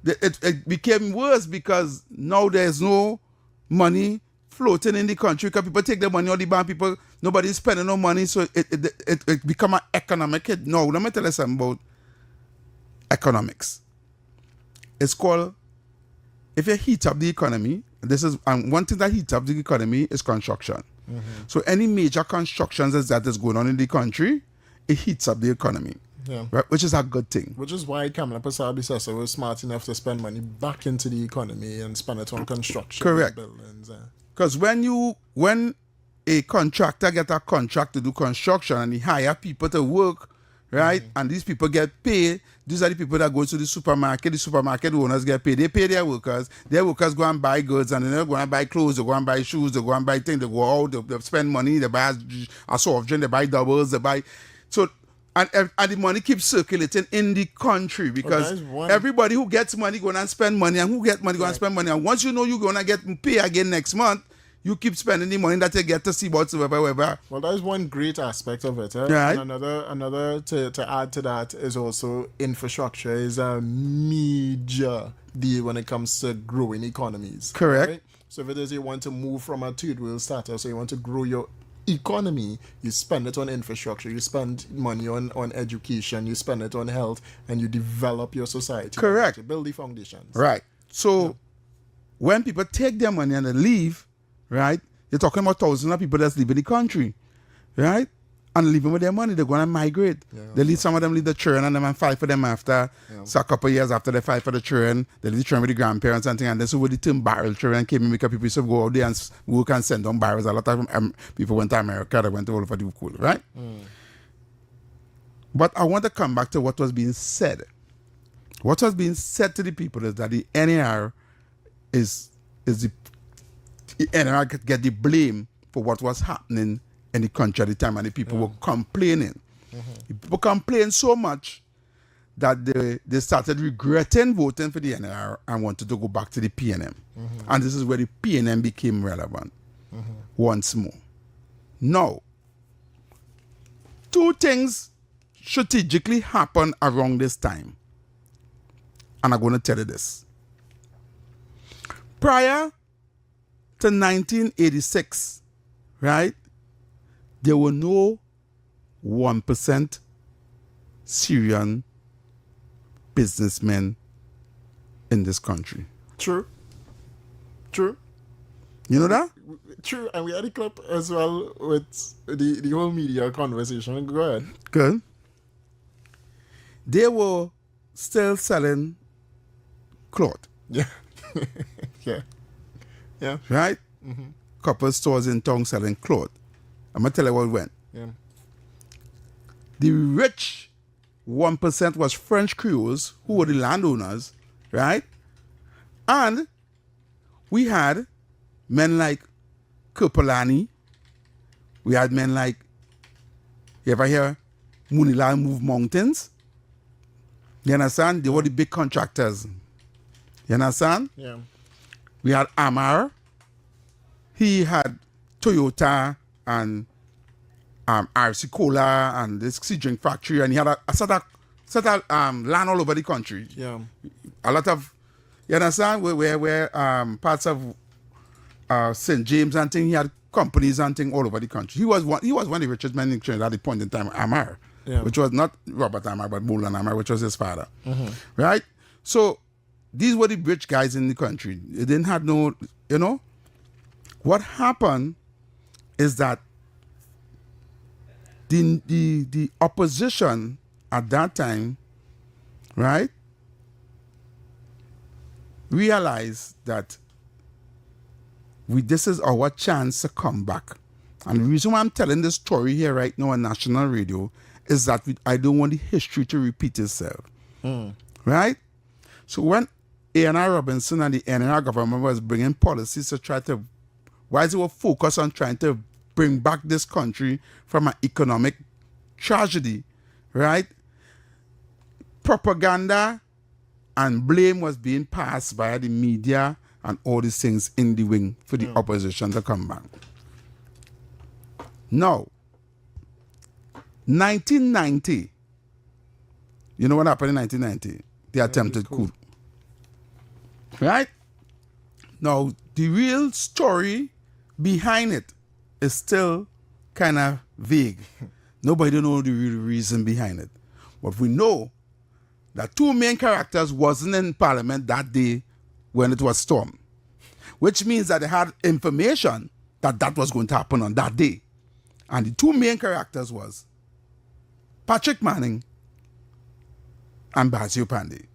it became worse because now there's no money floating in the country because people take their money out of the bank, people, nobody's spending no money, so it become an economic hit. No, let me tell you something about economics. It's called, if you heat up the economy, and one thing that heats up the economy is construction. So any major constructions that is going on in the country, it heats up the economy. Yeah. Right, which is a good thing. Which is why Kamala Prasad was smart enough to spend money back into the economy and spend it on construction. Correct. Buildings. Because when a contractor get a contract to do construction and he hire people to work, right, and these people get paid, these are the people that go to the supermarket owners get paid. They pay their workers go and buy goods, and then they go and buy clothes, they go and buy shoes, they go and buy things, they go out, they spend money, they buy a soft drink, they buy doubles, they buy, so, and the money keeps circulating in the country because everybody who gets money going and spend money, and who get money go and spend money, and once you know you're going to get pay again next month, you keep spending the money that you get to see whatsoever. Well, that is one great aspect of it. Right. And another to add to that is also infrastructure is a major deal when it comes to growing economies. Correct. Right? So if it is you want to move from a third world status, so you want to grow your economy, you spend it on infrastructure, you spend money on education, you spend it on health, and you develop your society. Correct. You build the foundations. Right. So when people take their money and they leave, right, you're talking about thousands of people that's leaving the country, right, and leaving with their money. They're going to migrate. Some of them leave the children and then fight for them after. So a couple of years after they fight for the children, they leave the children with the grandparents and things. And that's where the term barrel children came in because people used to go out there and work and send on barrels. A lot of people went to America, they went all over the world, right? But I want to come back to what was being said. What was being said to the people is that the NAR is the NAR get the blame for what was happening in the country at the time, and the people were complaining. The people complained so much that they started regretting voting for the NAR and wanted to go back to the PNM. And this is where the PNM became relevant once more. Now, two things strategically happened around this time. And I'm going to tell you this. Prior to 1986, right, there were no 1% Syrian businessmen in this country. True. You know that? True, and we had a clip as well with the whole media conversation. Go ahead. Good. They were still selling cloth. Yeah. Yeah. Right? Couple stores in town selling cloth. I'm going to tell you what went. Yeah. The rich 1% was French Creoles, who were the landowners, right? And we had men like Kirpolani. We had men like, you ever hear Munila Move Mountains? You understand? They were the big contractors. You understand? Yeah. We had Amar. He had Toyota and RC Cola and this sea drink factory, and he had a set of land all over the country. Yeah. A lot of, you understand, where parts of St. James and thing, he had companies and thing all over the country. He was one of the richest men in Trinidad at the point in time, Amar. which was not Robert Amar, but Bolan Amar, which was his father. Right? So these were the rich guys in the country. They didn't have no, What happened is that the opposition at that time, right, realized that this is our chance to come back. And the reason why I'm telling this story here right now on national radio is that I don't want the history to repeat itself. Right? So when A&R Robinson and the NR government was bringing policies to try to, why they were focused on trying to bring back this country from an economic tragedy, right? Propaganda and blame was being passed by the media and all these things in the wing for the opposition to come back. Now, 1990, you know what happened in 1990? The attempted coup. Right? Now, the real story behind it is still kind of vague. Nobody knows the real reason behind it. But we know that two main characters wasn't in Parliament that day when it was stormed, which means that they had information that was going to happen on that day. And the two main characters was Patrick Manning and Basil Pandey.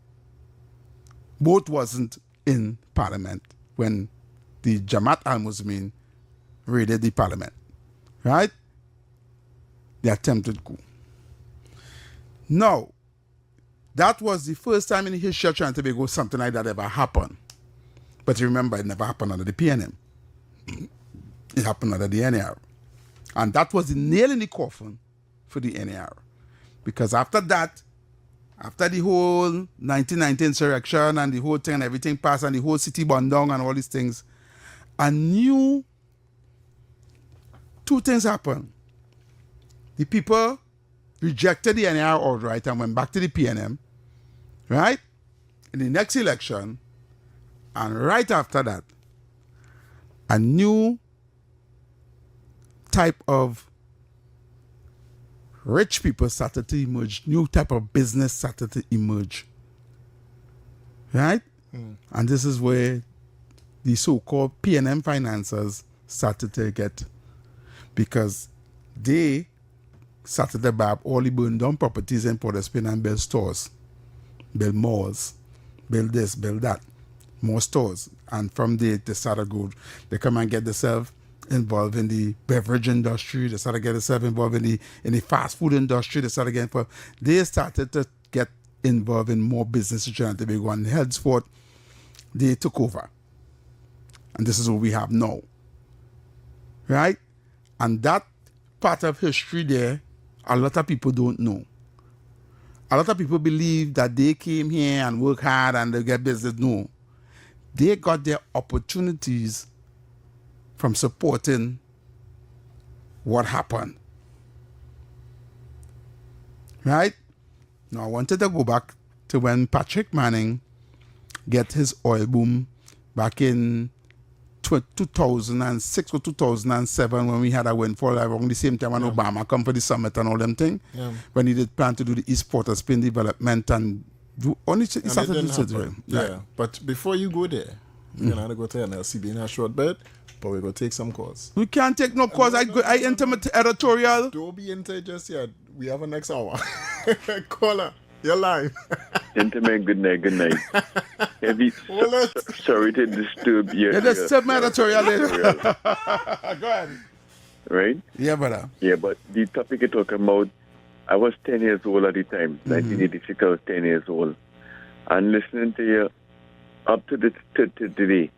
Both wasn't in Parliament when the Jamaat al-Muslimin raided the Parliament. Right? The attempted coup. Now, that was the first time in the history of Trinidad and Tobago something like that ever happened. But you remember, it never happened under the PNM. It happened under the NAR. And that was the nail in the coffin for the NAR. Because after that, after the whole 1990 insurrection and the whole thing and everything passed and the whole city burned down and all these things, two things happened. The people rejected the NAR outright and went back to the PNM, right? In the next election, and right after that, a new type of rich people started to emerge, new type of business started to emerge, right? And this is where the so-called PNM financiers started to get, because they started to buy up all the burned down properties in Port of Spain and build stores, build malls, build this, build that, more stores. And from there, they started to go, they come and get themselves involved in the beverage industry, they started to get themselves involved in the fast food industry, they started to get involved in more business in Trinidad and Tobago, and henceforth, they took over. And this is what we have now. Right? And that part of history there, a lot of people don't know. A lot of people believe that they came here and work hard and they get business. No. They got their opportunities from supporting what happened. Right? Now, I wanted to go back to when Patrick Manning get his oil boom back in 2006 or 2007 when we had a windfall around the same time when Obama come for the summit and all them thing. When he did plan to do the East Port of Spain development and do only he started to do it. Right. But before you go there, we're going to go to NLCB in a short bit, but we're going to take some calls. We can't take no calls. I enter my editorial. Don't be into it just yet. We have a next hour. Caller, you're live. Gentlemen, good night. Sorry to disturb you. Just tell my editorial later. Go ahead. Right? Yeah, brother. Yeah, but the topic you're talking about, I was 10 years old at the time. 1986, I was 10 years old. And listening to you up to today,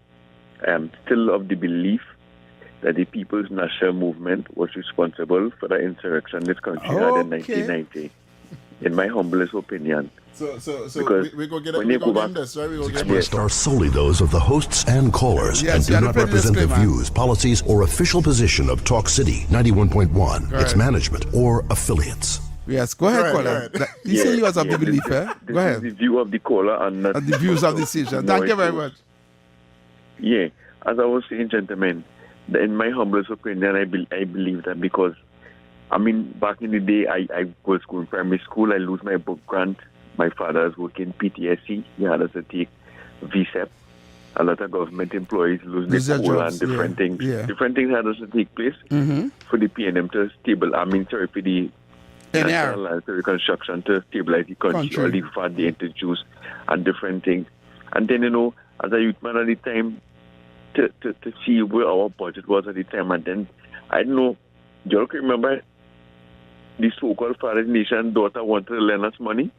I am still of the belief that the People's National Movement was responsible for the insurrection this country had in 1990. In my humblest opinion. So we're going to get this, right? Expressed are solely those of the hosts and callers and do not represent the views, policies, or official position of Talk City 91.1, its management, or affiliates. Yes, go ahead, caller. You say you was of the belief, eh? Go ahead. The view of the caller and not the views of the station. Thank you very much. Yeah, as I was saying, gentlemen, in my humblest opinion, I believe that because I mean, back in the day, I was going primary school. I lose my book grant. My father is working PTSC. He had us to take VSEP. A lot of government employees lose their coal and different things. Yeah. Different things had us to take place for the PNM to for the National Alliance for Reconstruction to stabilize the country. Or the fund they introduced and different things. And then, as a youth man at the time, to see where our budget was at the time. And then, I don't know, do you remember the so-called father nation daughter wanted to lend us money?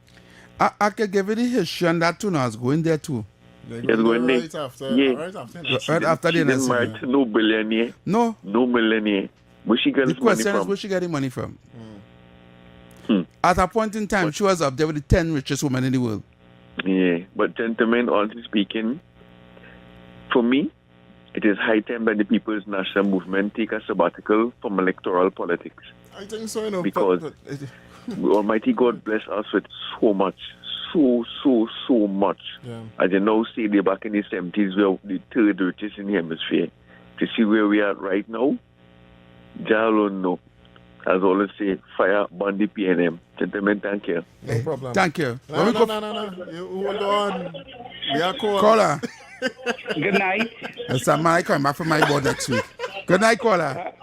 I can give you the history and that too now. I was going there too. Yes, going there. Right after the didn't marry to no billionaire. No millionaire. Where she get the this money question from? is where she get the money from. At a point in time, she was up there with the 10 richest women in the world. Yeah, but gentlemen, honestly speaking, for me, it is high time that the People's National Movement take a sabbatical from electoral politics. I think so, because Almighty God bless us with so much, so much. Yeah. As you now see, they're back in the 70s, we are the third richest in the hemisphere. To see where we are right now, Jah alone know. As always say, fire, burn the PNM. Gentlemen, thank you. No problem. Thank you. No. You hold on. We are caller. Good night. That's a man coming back from my board next week. Good night, caller.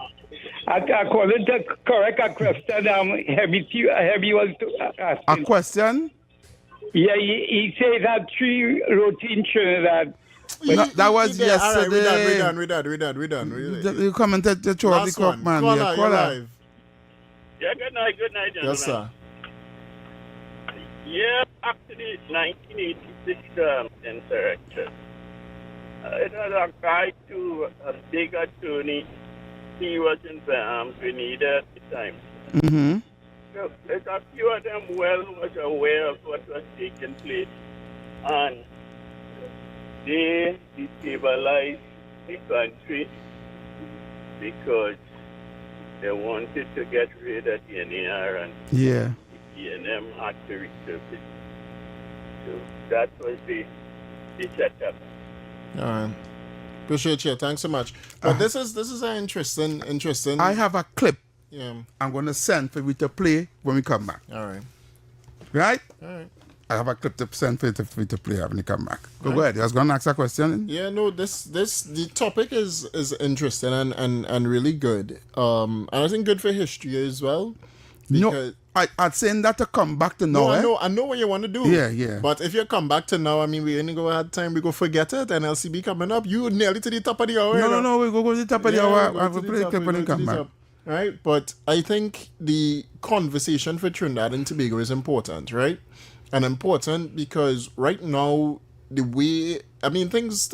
I call it to correct a question. Heavy was asking. A question? Yeah, he said that 3 wrote in Trinidad. That was yesterday. All right, we're done. You commented the 12 o'clock, man. Caller, you're live. Yeah, good night, gentlemen. Yes, sir. Yeah, after the 1986 insurrection, it was a guy to a big attorney. He was in Trinidad at the time. Mm-hmm. So, a few of them was aware of what was taking place. And they destabilized the country because they wanted to get rid of the NAR and the PNM had to resurface. So that was the setup. All right. Appreciate you. Thanks so much. But this is an interesting. I have a clip. Yeah. I'm going to send for you to play when we come back. All right. Right? All right. I have a clip to send for you to play when you come back. Go ahead. You was going to ask a question? Yeah, no, the topic is interesting and really good. And I think good for history as well. No, I'd saying that to come back to now. No, I know what you want to do. Yeah. But if you come back to now, I mean, we ain't go have time. We go forget it. And LCB coming up. You nearly to the top of the hour. No. We go to the top of the hour. And we play the clip when you come back. Right? But I think the conversation for Trinidad and Tobago is important, right? And important because right now, the way, I mean, things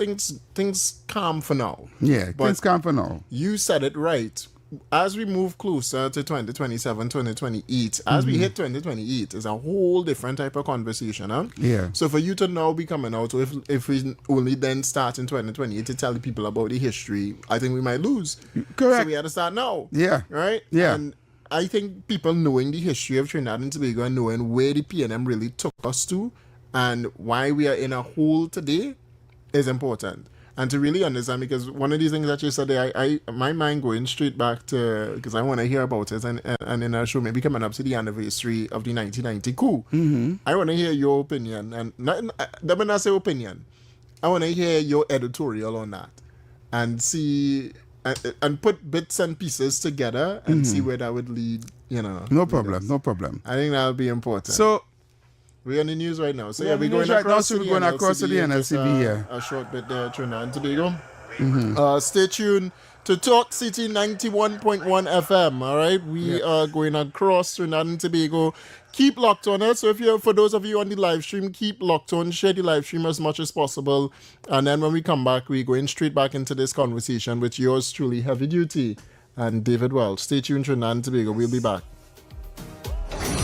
calm for now. Yeah, but things calm for now. You said it right. As we move closer to 2027, 2028, as we hit 2028, is a whole different type of conversation, huh? Yeah. So for you to now be coming out, so if we only then start in 2028 to tell the people about the history, I think we might lose. Correct. So we had to start now. Yeah. Right? Yeah. And I think people knowing the history of Trinidad and Tobago and knowing where the PNM really took us to and why we are in a hole today is important. And to really understand, because one of these things that you said there, my mind going straight back to, because I want to hear about it, and in our show, maybe coming up to the anniversary of the 1990 coup. Mm-hmm. I want to hear your opinion, and let me not say opinion. I want to hear your editorial on that, and see, and put bits and pieces together, and see where that would lead, No problem. I think that would be important. So, we're on the news right now. So, we're going across to the NLCB here. A short bit there, Trinidad and Tobago. Stay tuned to Talk City 91.1 FM. All right, we are going across Trinidad and Tobago. Keep locked on it. So, for those of you on the live stream, keep locked on. Share the live stream as much as possible. And then when we come back, we're going straight back into this conversation with yours truly, Heavy Duty and David Welch. Stay tuned, Trinidad and Tobago. We'll be back.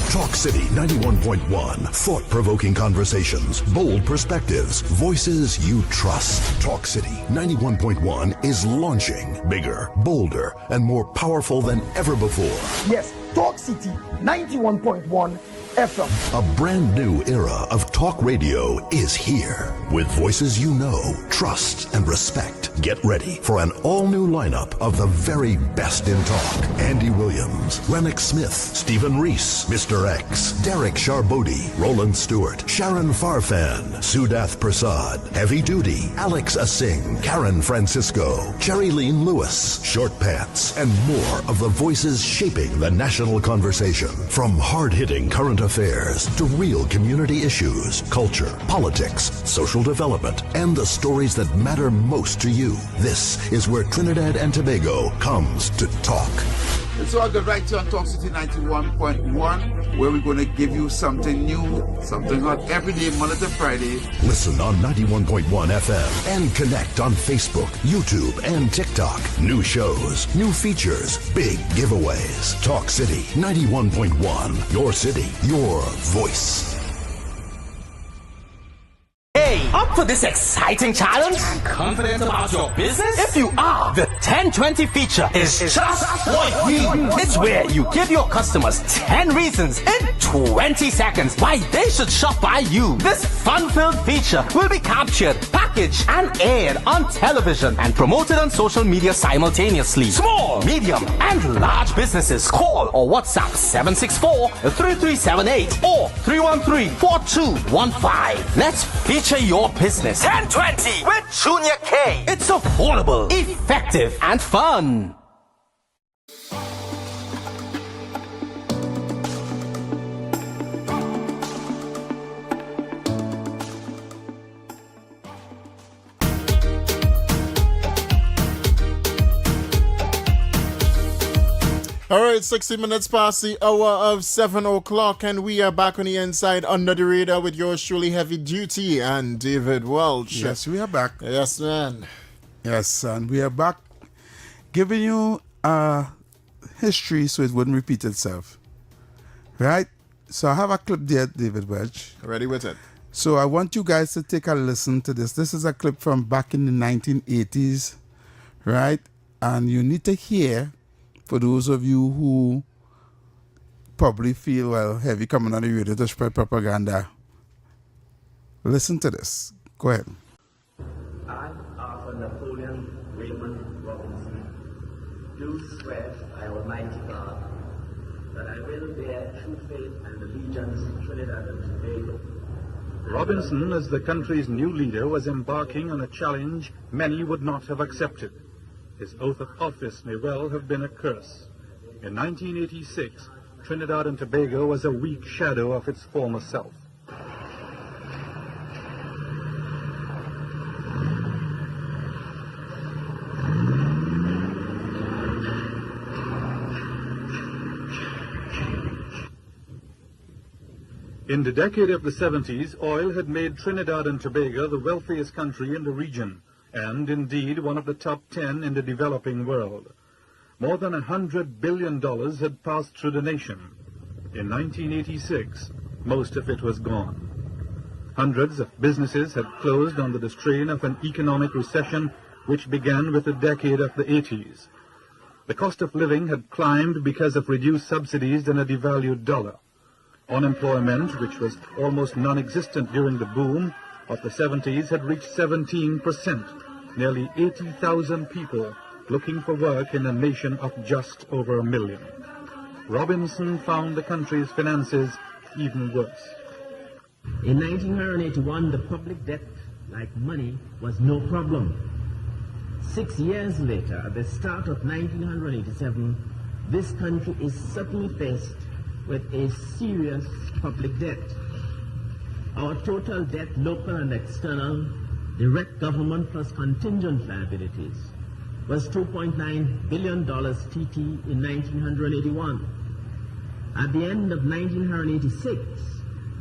Talk City 91.1. Thought-provoking conversations, bold perspectives, voices you trust. Talk City 91.1 is launching bigger, bolder, and more powerful than ever before. Yes, Talk City 91.1 FM. A brand new era of talk radio is here. With voices you know, trust, and respect. Get ready for an all-new lineup of the very best in talk. Andy Williams, Lennox Smith, Stephen Reese, Mr. X, Derek Charbodi, Roland Stewart, Sharon Farfan, Sudath Prasad, Heavy Duty, Alex Asing, Karen Francisco, Cherry Lean Lewis, Short Pants, and more of the voices shaping the national conversation. From hard-hitting current affairs to real community issues, culture, politics, social development, and the stories that matter most to you. This is where Trinidad and Tobago comes to talk. It's all good right here on Talk City 91.1, where we're going to give you something new, something hot every day, Monday to Friday. Listen on 91.1 FM and connect on Facebook, YouTube, and TikTok. New shows, new features, big giveaways. Talk City 91.1. Your city, your voice. Hey, up for this exciting challenge? Confident about your business? If you are, the 1020 feature is just what we need. It's where you give your customers 10 reasons in 20 seconds why they should shop by you. This fun-filled feature will be captured, packaged, and aired on television and promoted on social media simultaneously. Small, medium, and large businesses call or WhatsApp 764-3378 or 313-4215. Let's feature your business. 1020 with Junior K. It's affordable, effective, and fun. All right, 60 minutes past the hour of 7 o'clock, and we are back on the inside under the radar with yours truly, Heavy Duty and David Welch. Yes, we are back. Yes, man. Yes, and we are back giving you history so it wouldn't repeat itself. Right? So I have a clip there, David Welch. Ready with it. So I want you guys to take a listen to this. This is a clip from back in the 1980s, right? And you need to hear, for those of you who probably feel, well, heavy coming on the radio to spread propaganda. Listen to this. Go ahead. I, Arthur Napoleon Raymond Robinson, do swear by Almighty God that I will bear true faith and allegiance to Trinidad and Tobago. Robinson, as the country's new leader, was embarking on a challenge many would not have accepted. His oath of office may well have been a curse. In 1986, Trinidad and Tobago was a weak shadow of its former self. In the decade of the 70s, oil had made Trinidad and Tobago the wealthiest country in the region, and indeed one of the top 10 in the developing world. More than $100 billion had passed through the nation. In 1986, most of it was gone. Hundreds of businesses had closed under the strain of an economic recession which began with the decade of the 80s. The cost of living had climbed because of reduced subsidies and a devalued dollar. Unemployment, which was almost non-existent during the boom of the 70s, had reached 17%, nearly 80,000 people looking for work in a nation of just over 1 million. Robinson found the country's finances even worse. In 1981, the public debt, like money, was no problem. 6 years later, at the start of 1987, this country is suddenly faced with a serious public debt. Our total debt, local and external, direct government plus contingent liabilities, was $2.9 billion TT in 1981. At the end of 1986,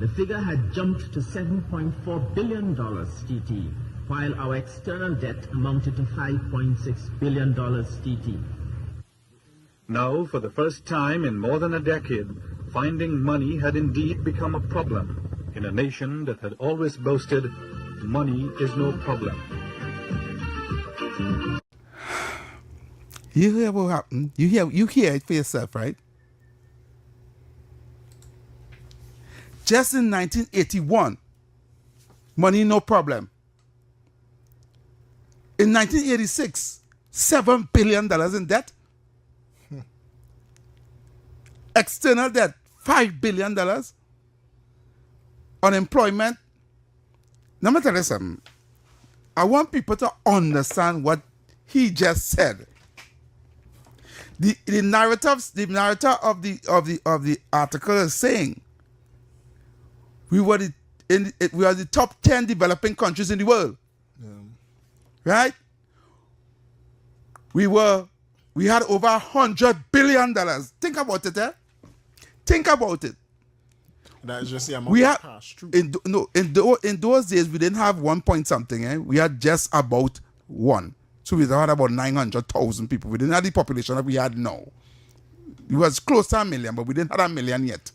the figure had jumped to $7.4 billion TT, while our external debt amounted to $5.6 billion TT. Now, for the first time in more than a decade, finding money had indeed become a problem in a nation that had always boasted, money is no problem. You hear what happened? You hear it for yourself, right? just in 1981, money no problem. In 1986, $7 billion in debt. External debt, $5 billion. Unemployment. Now, let me tell you something. I want people to understand what he just said. The narrator of the article is saying we are the top 10 developing countries in the world. Yeah. Right? We had over $100 billion. Think about it, eh? Think about it. That is just the amount of cash. True. In those days, we didn't have 1 point something. Eh? We had just about 1. So we had about 900,000 people. We didn't have the population that we had now. It was close to 1 million, but we didn't have 1 million yet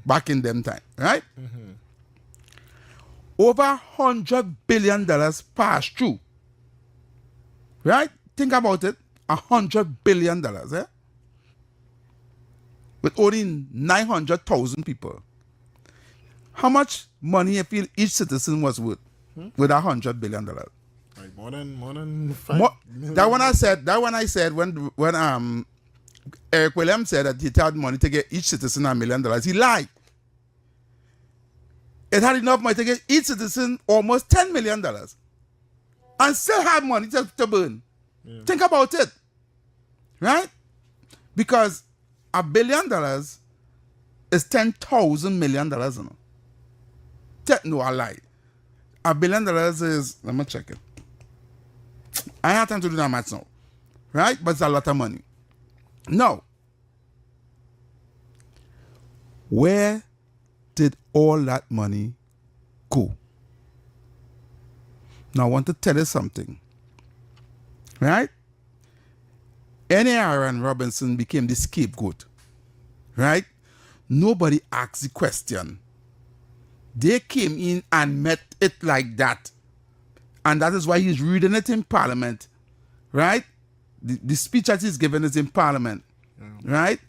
back in them time, right? Mm-hmm. Over $100 billion passed through, right? Think about it. $100 billion, eh? With only 900,000 people. How much money you feel each citizen was worth with $100 billion? Like more than 5 million. That one I said when Eric Williams said that he had money to get each citizen $1 million. He lied. It had enough money to get each citizen almost $10 million. And still had money to burn. Yeah. Think about it. Right? Because $1 billion is 10,000 million dollars. You know? No, I lie. $1 billion is, let me check it. I have time to do that math now. Right? But it's a lot of money. Now, where did all that money go? Now, I want to tell you something. Right? N.A. and Robinson became the scapegoat. Right? Nobody asked the question. They came in and met it like that. And that is why he's reading it in Parliament. Right? The speech that he's giving is in Parliament. Yeah. Right?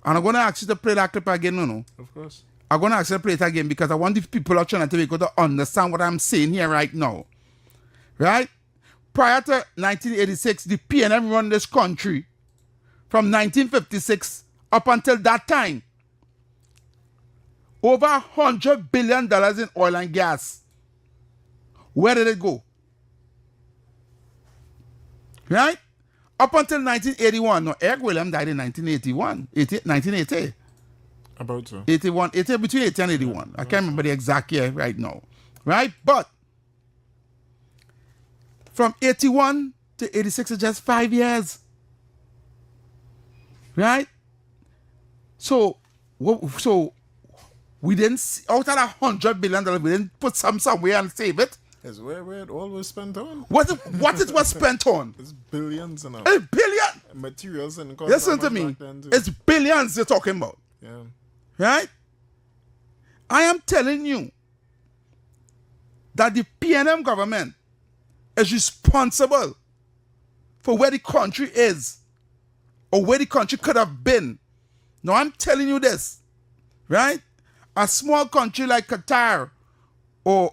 And I'm going to ask you to play that clip again, no? Of course. I'm going to ask you to play it again because I want the people of Trinidad and Tobago to understand what I'm saying here right now. Right? Prior to 1986, the PNM run this country from 1956 up until that time. Over $100 billion in oil and gas. Where did it go? Right? Up until 1981. No, Eric Williams died in 1980. About so. 81, between 80 and 81. I can't remember the exact year right now. Right? But from 81 to 86 is just 5 years. Right? So we didn't see, out of that $100 billion, we didn't put some somewhere and save it. Yes, where it all was spent on. What it was spent on? It's billions and all. It's billion. Materials and listen to me. It's billions you're talking about. Yeah. Right? I am telling you that the PNM government is responsible for where the country is or where the country could have been. Now I'm telling you this, right? A small country like Qatar or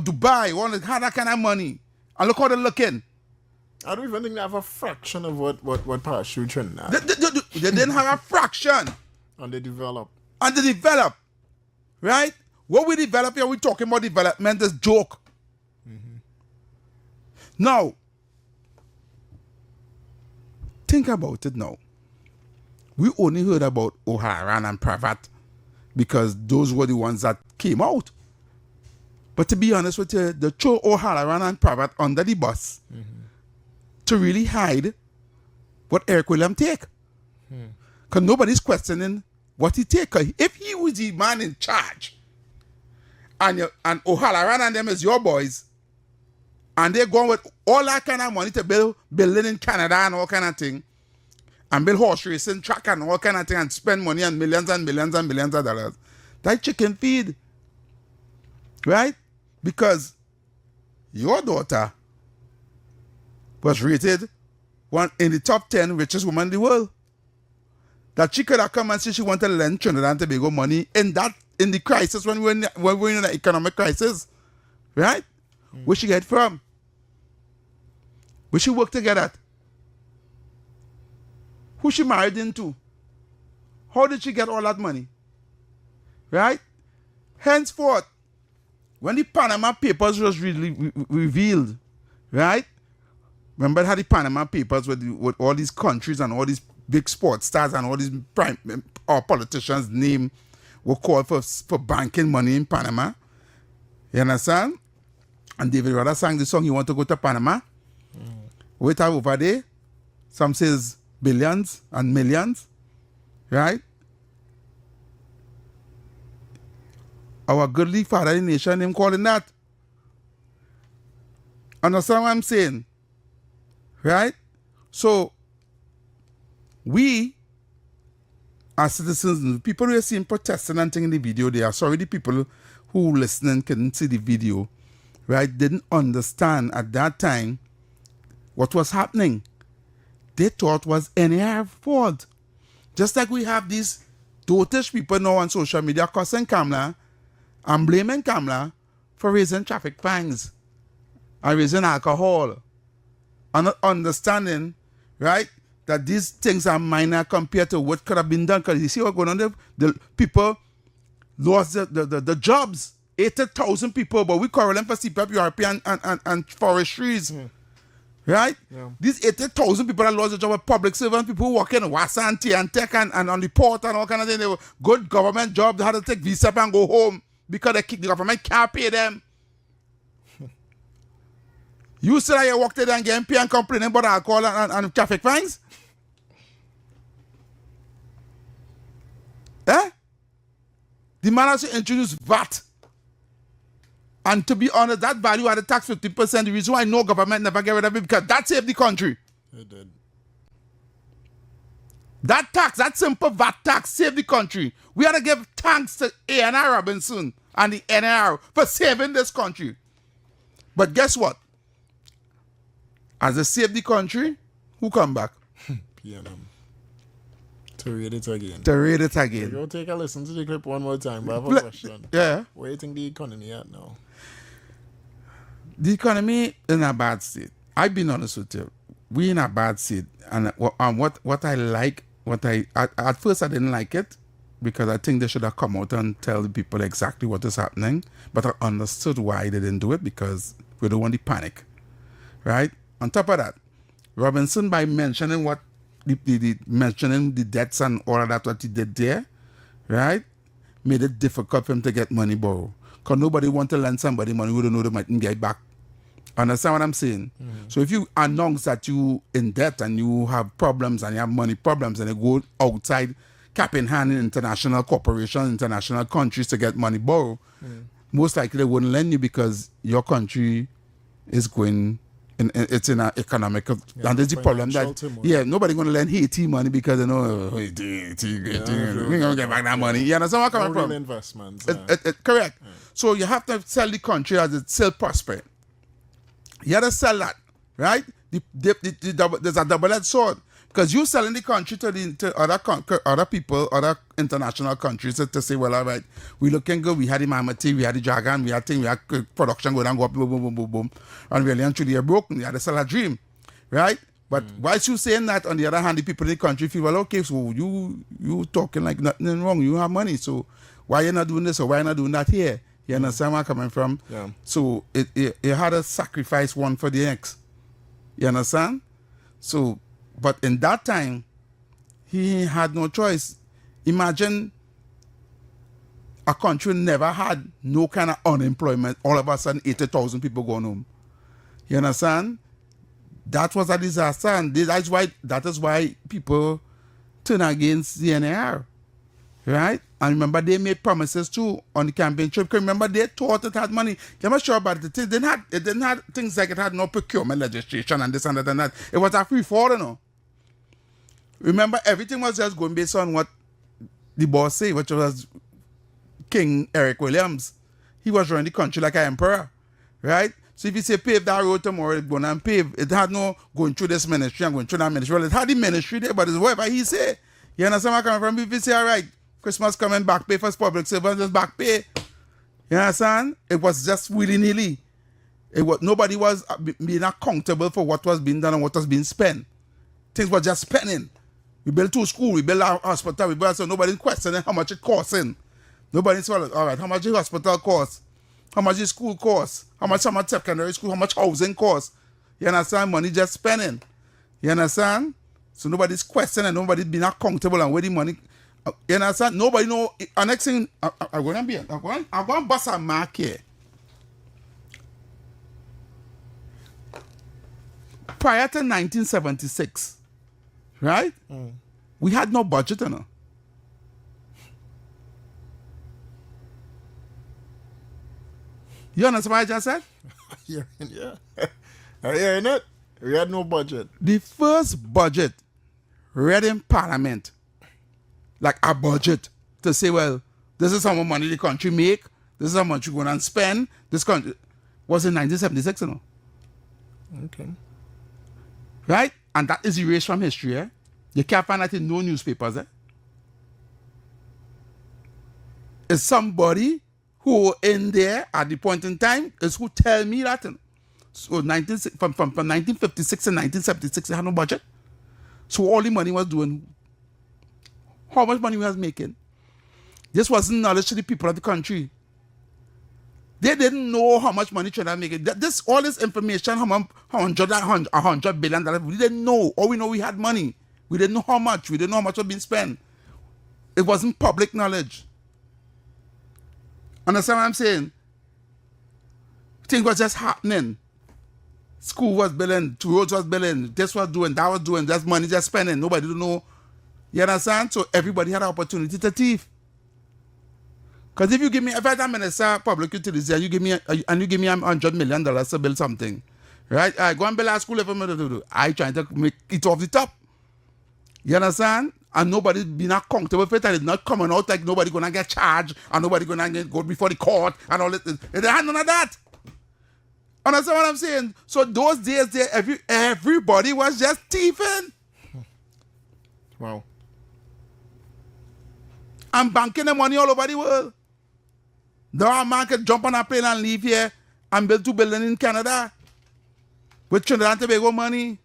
Dubai want to have that kind of money. And look how they're looking. I don't even think they have a fraction of what passed through Trinidad. They didn't have a fraction. And they develop. Right? What we develop here, we're talking about development is joke. Mm-hmm. Now, think about it now. We only heard about O'Halloran and Pravat because those were the ones that came out. But to be honest with you, they throw O'Halloran and Pravat under the bus to really hide what Eric Williams take. Because nobody's questioning what he take. If he was the man in charge and O'Halloran and them is your boys and they're going with all that kind of money to build building in Canada and all kind of thing and build horse racing track and all kind of thing and spend money and millions and millions and millions of dollars, that chicken feed. Right? Because your daughter was rated one in the top 10 richest women in the world. That she could have come and say she wanted to lend Trinidad and Tobago money in in the crisis when we were in the economic crisis, right? Where she get from? Where she work together? Who she married into? How did she get all that money? Right? Henceforth, when the Panama Papers was really revealed, right? Remember how the Panama Papers with all these countries and all these big sports stars and all these politicians' name were called for banking money in Panama. You understand? And David Rudder sang the song, "You Want to Go to Panama?" Wait over there. Some says billions and millions. Right? Our goodly father in the nation, him calling that. Understand what I'm saying? Right? So, we, as citizens, people who are seeing protesting and things in the video, they are sorry the people who listening couldn't see the video, right, didn't understand at that time what was happening. They thought was NAR fault. Just like we have these dotish people now on social media cussing Kamala and blaming Kamala for raising traffic fines and raising alcohol and not understanding, right, that these things are minor compared to what could have been done. Because you see what's going on there? The people lost the jobs. 80,000 people, but we call them for CPAP, European and forestries. Right? Yeah. These 80,000 people that lost their job are public servants, people who work in Wasanti and Tech and on the port and all kind of things. They were good government jobs. They had to take visa and go home because the government can't pay them. You say that you work there and getting paid and complaining about alcohol and traffic fines? Eh? The man has to introduce VAT. And to be honest, that value added tax 50%. The reason why no government never get rid of it because that saved the country. It did. That tax, that simple VAT tax saved the country. We had to give thanks to A&R Robinson and the NR for saving this country. But guess what? As they saved the country, who come back? PNM. To read it again. To read it again. Go take a listen to the clip one more time. But I have a question. Yeah. Where do you think the economy at now? The economy in a bad state. I've been honest with you. We in a bad state. And what I like, at first I didn't like it because I think they should have come out and tell the people exactly what is happening. But I understood why they didn't do it because we don't want the panic. Right? On top of that, Robinson, by mentioning mentioning the debts and all of that, what he did there, right, made it difficult for him to get money borrowed. Because nobody want to lend somebody money who don't know they might get back. Understand what I'm saying? Mm-hmm. So if you announce that you in debt and you have problems and you have money problems and you go outside cap in hand in international corporations, international countries to get money borrowed, most likely they wouldn't lend you because your is going... it's in an economic, and there's the problem that, nobody going to lend Haiti money because they know, Haiti, we're going to get back that money. You understand where I'm coming from? Investments. Correct. Yeah. So you have to sell the country as it's still prospering. You have to sell that, right? There's a double-edged sword. Because you selling the country to other people, other international countries to say, well, all right, we looking good. We had the Mammoth, we had the Dragon, we had production going on, go up, boom, boom, boom, boom, boom. And really and truly, you're broken. You had to sell a dream, right? But whilst you saying that, on the other hand, the people in the country feel, well, okay, so you talking like nothing wrong. You have money, so why you not doing this or why you not doing that here? You understand where I'm coming from? Yeah. So it had to sacrifice one for the next. You understand? So... But in that time, he had no choice. Imagine a country never had no kind of unemployment. All of a sudden, 80,000 people going home. You understand? That was a disaster. And that is why people turn against the NAR. Right? And remember, they made promises too on the campaign trip. Because remember, they thought it had money. I'm not sure about it. It didn't have things like it had no procurement legislation and this and that and that. It was a free fall, you know. Remember, everything was just going based on what the boss said, which was King Eric Williams. He was running the country like an emperor, right? So if you say pave that road tomorrow, it's going and pave. It had no going through this ministry and going through that ministry. Well, it had the ministry there, but it's whatever he say. You understand where I'm coming from? If you say, all right, Christmas coming, back pay for public servants, just back pay. You understand? It was just willy-nilly. Nobody was being accountable for what was being done and what was being spent. Things were just spending. We built 2 schools, we built a hospital, we built, so nobody questioning how much it costing. Nobody said, all right, how much the hospital cost? How much the school cost? How much secondary school? How much housing cost? You understand? Money just spending. You understand? So nobody's questioning, nobody's being accountable and where the money. You understand? Nobody know. And next thing, I'm going to bust a mark here. Prior to 1976, right? We had no budget, you know. You understand what I just said? Yeah. I hearing it. We had no budget. The first budget read in Parliament, like a budget, to say, well, this is how much money the country make, this is how much you're going to spend, this country, was in 1976, you know. Okay. Right? And that is erased from history, eh? You can't find that in no newspapers, eh? It's somebody who in there at the point in time is who tell me that. You know? So from 1956 to 1976, they had no budget. So all the money was doing, how much money we was making? This wasn't knowledge to the people of the country. They didn't know how much money Trinidad making. All this information, $100 billion, we didn't know. All we know, we had money. We didn't know how much. We didn't know how much was being spent. It wasn't public knowledge. Understand what I'm saying? Things was just happening. School was building, roads was building, this was doing, that was doing, that's money just spending. Nobody don't know. You understand? So everybody had an opportunity to thief. Because if I am Minister of Public Utilities and you give me $100 million to build something, right? I go and build a school. I trying to make it off the top. You understand? And nobody being accountable for it, and it's not coming out like nobody gonna get charged and nobody gonna go before the court and all that. They had none of that. Understand what I'm saying? So those days there, everybody was just thieving. Wow. And banking the money all over the world. The man could jump on a plane and leave here and build 2 buildings in Canada with Trinidad and Tobago money.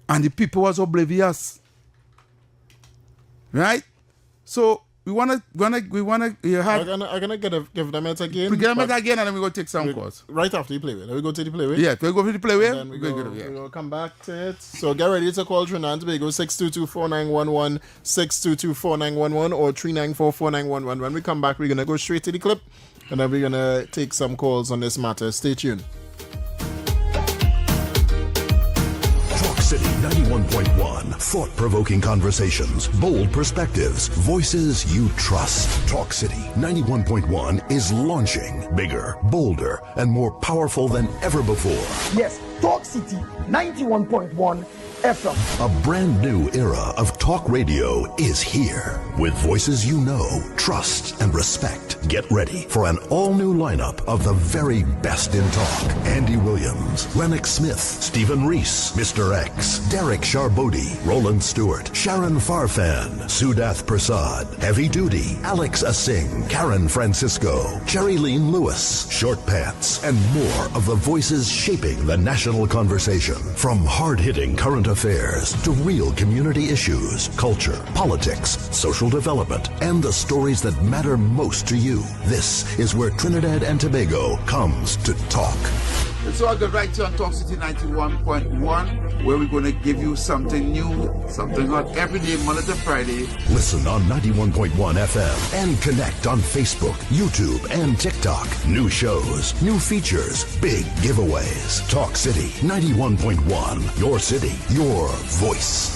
And the people was oblivious. Right? So we wanna you have I'm gonna give them it again. We give them it again and then we go take some calls. Right after you play with. We go to the play with. Yeah, we go to the play with. Then we go come back to it. So get ready to call Trinidad and Tobago 622-4911, 622-4911 or 394-4911. When we come back, we're gonna go straight to the clip and then we're gonna take some calls on this matter. Stay tuned. City 91.1. Thought-provoking conversations, bold perspectives, voices you trust. Talk City 91.1 is launching bigger, bolder, and more powerful than ever before. Yes, Talk City 91.1 FM. A brand new era of talk radio is here. With voices you know, trust, and respect. Get ready for an all-new lineup of the very best in talk. Andy Williams, Lennox Smith, Stephen Reese, Mr. X, Derek Charbodi, Roland Stewart, Sharon Farfan, Sudath Prasad, Heavy Duty, Alex Asing, Karen Francisco, Cherry Lean Lewis, Short Pants, and more of the voices shaping the national conversation. From hard-hitting current affairs to real community issues, culture, politics, social development, and the stories that matter most to you. This is where Trinidad and Tobago comes to talk. It's all good right here on Talk City 91.1, where we're going to give you something new, something hot every day, Monday to Friday. Listen on 91.1 FM and connect on Facebook, YouTube, and TikTok. New shows, new features, big giveaways. Talk City 91.1. Your city, your voice.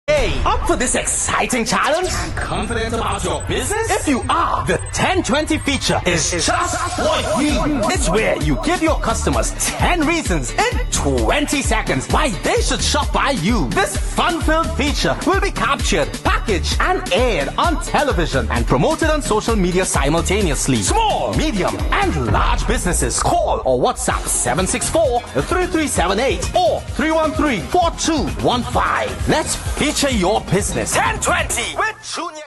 Hey, up for this exciting challenge? Confident about your business? If you are, the 1020 feature is just what you need. It's where you give your customers 10 reasons in 20 seconds why they should shop by you. This fun-filled feature will be captured, packaged, packaged and aired on television and promoted on social media simultaneously. Small, medium, and large businesses. Call or WhatsApp 764-3378 or 313-4215. Let's feature your business. 1020 with Junior.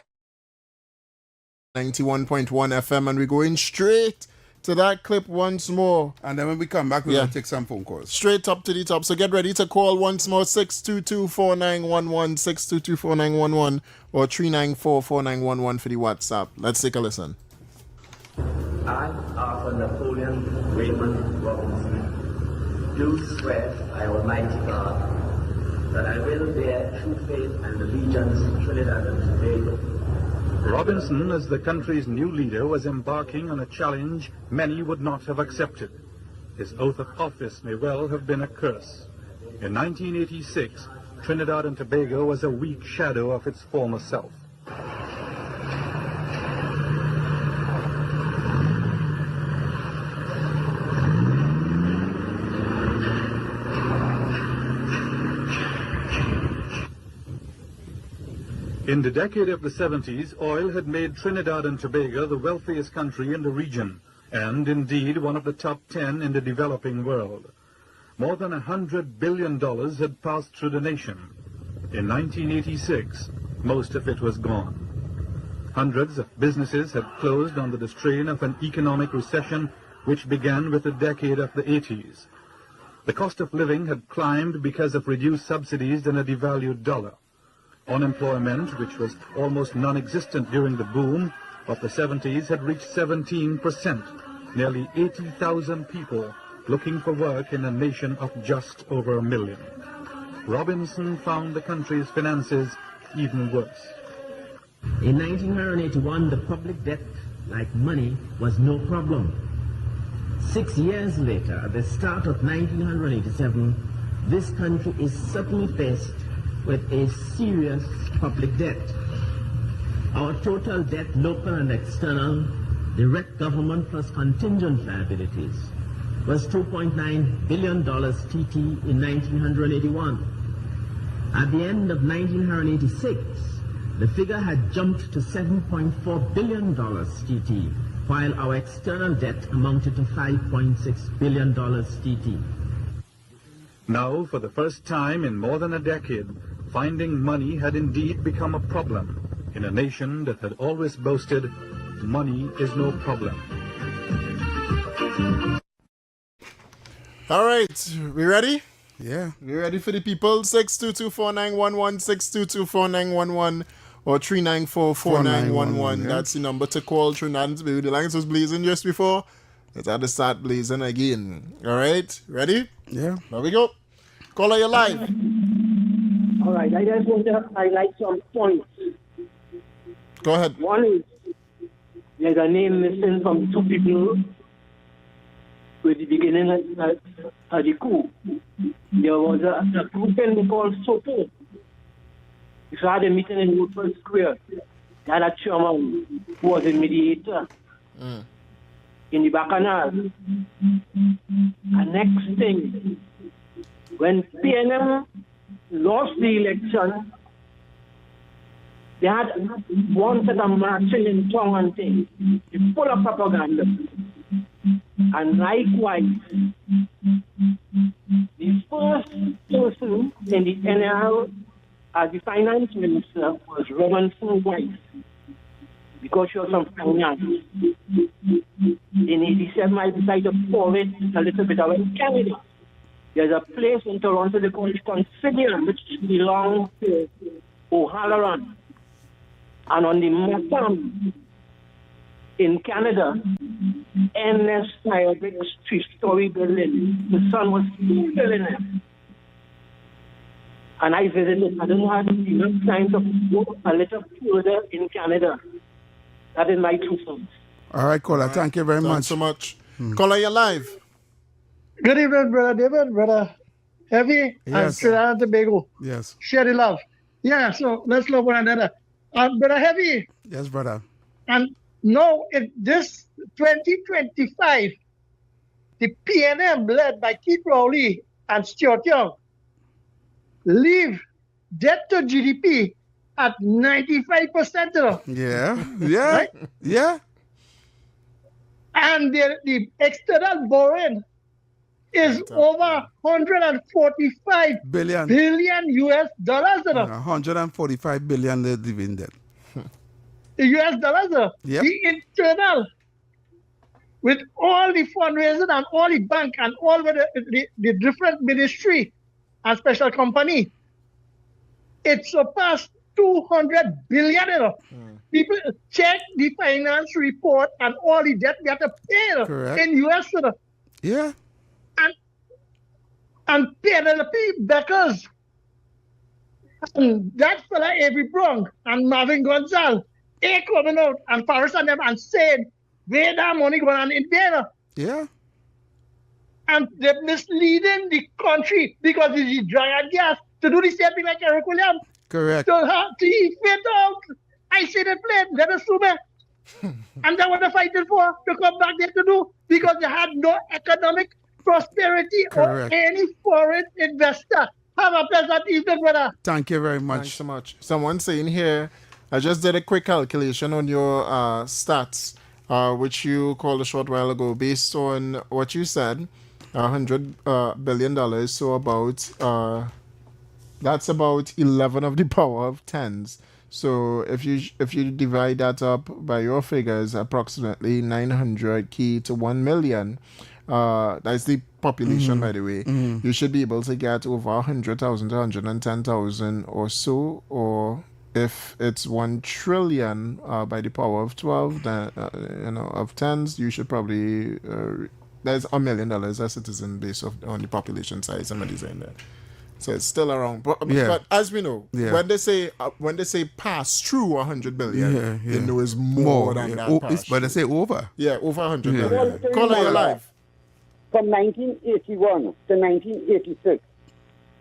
91.1 FM, and we're going straight to that clip once more. And then when we come back, we're going to take some phone calls. Straight up to the top. So get ready to call once more, 622-4911, 622-4911, or 394-4911 for the WhatsApp. Let's take a listen. I, Arthur Napoleon Raymond Robinson, do swear by Almighty God that I will bear true faith and allegiance to Trinidad and Tobago. Robinson, as the country's new leader, was embarking on a challenge many would not have accepted. His oath of office may well have been a curse. In 1986, Trinidad and Tobago was a weak shadow of its former self. In the decade of the 70s, oil had made Trinidad and Tobago the wealthiest country in the region, and indeed one of the top 10 in the developing world. More than $100 billion had passed through the nation. In 1986, most of it was gone. Hundreds of businesses had closed under the strain of an economic recession which began with the decade of the 80s. The cost of living had climbed because of reduced subsidies and a devalued dollar. Unemployment, which was almost non-existent during the boom of the 70s, had reached 17%, nearly 80,000 people looking for work in a nation of just over 1 million. Robinson found the country's finances even worse. In 1981, the public debt, like money, was no problem. 6 years later, at the start of 1987, this country is suddenly faced with a serious public debt. Our total debt, local and external, direct government plus contingent liabilities, was $2.9 billion TT in 1981. At the end of 1986, the figure had jumped to $7.4 billion TT, while our external debt amounted to $5.6 billion TT. Now, for the first time in more than a decade, finding money had indeed become a problem in a nation that had always boasted, money is no problem. All right, we ready? Yeah. We ready for the people? 622-4911, 622-4911, or 394-4911. That's the number to call Trinidad and Tobago. The lines was blazing just before. Let's have to start blazing again. All right, ready? Yeah. Here we go. Caller, you're live. All right, I just want to highlight some points. Go ahead. One is, there's a name missing from two people with the beginning of the coup. There was a grouping called Soto. We had a meeting in Woodford Square. They had a chairman who was a mediator in the Bacchanal. And next thing, when PNM lost the election, they had one set of marching in tongue and things, full of propaganda. And likewise, the first person in the NL as the finance minister was Robinson's wife, because she was from finance. In 87, I decided to pour it a little bit away in Canada. There's a place in Toronto they call it Considia, which belongs to O'Halloran. And on the Matam in Canada, NS Firebricks 3-story building, the sun was still in it. And I visited, I don't have enough time to go a little further in Canada. That is my 2 cents. All right, caller, thank you very much. Thanks so much. Caller, you're live. Good evening, Brother David, Brother Heavy, and Trinidad and Tobago. Yes. Share the love. Yeah, so let's love one another. Brother Heavy. Yes, brother. And now, in this 2025, the PNM, led by Keith Rowley and Stuart Young, leave debt to GDP at 95%. Yeah. Yeah. And the external borrowing is over 145 billion US dollars. 145 billion they live in that. The US dollars. Yep. The internal, with all the fundraising and all the bank and all the different ministry and special company, it surpassed 200 billion. People check the finance report and all the debt we have to pay in US. Yeah. And Penelope Beckers, and that fella Avery Brong and Marvin Gonzalez, they coming out and Paris and them and saying where that money going on in there. Yeah. And they're misleading the country because it's the giant gas to do the same thing like Eric Williams. Correct. To fit out. I see the plane, let us do it. And that's what they're fighting for, to come back there to do, because they had no economic prosperity or any foreign investor. Have a pleasant evening, brother. Thank you very much. Thanks so much. Someone saying here, I just did a quick calculation on your stats, which you called a short while ago, based on what you said, $100 billion. So about that's about 11 of the power of tens. So if you divide that up by your figures, approximately 900 key to 1 million. That's the population, by the way. You should be able to get over 100,000 to 110,000 or so, or if it's 1 trillion by the power of 12, then, of tens, you should probably there's $1 million a citizen based on the population size. Somebody's saying that. So it's still around, but as we know, when they say pass through 100 billion, they know it's more than that. But they say over. Yeah, over 100 billion. Caller, you're live. From 1981 to 1986,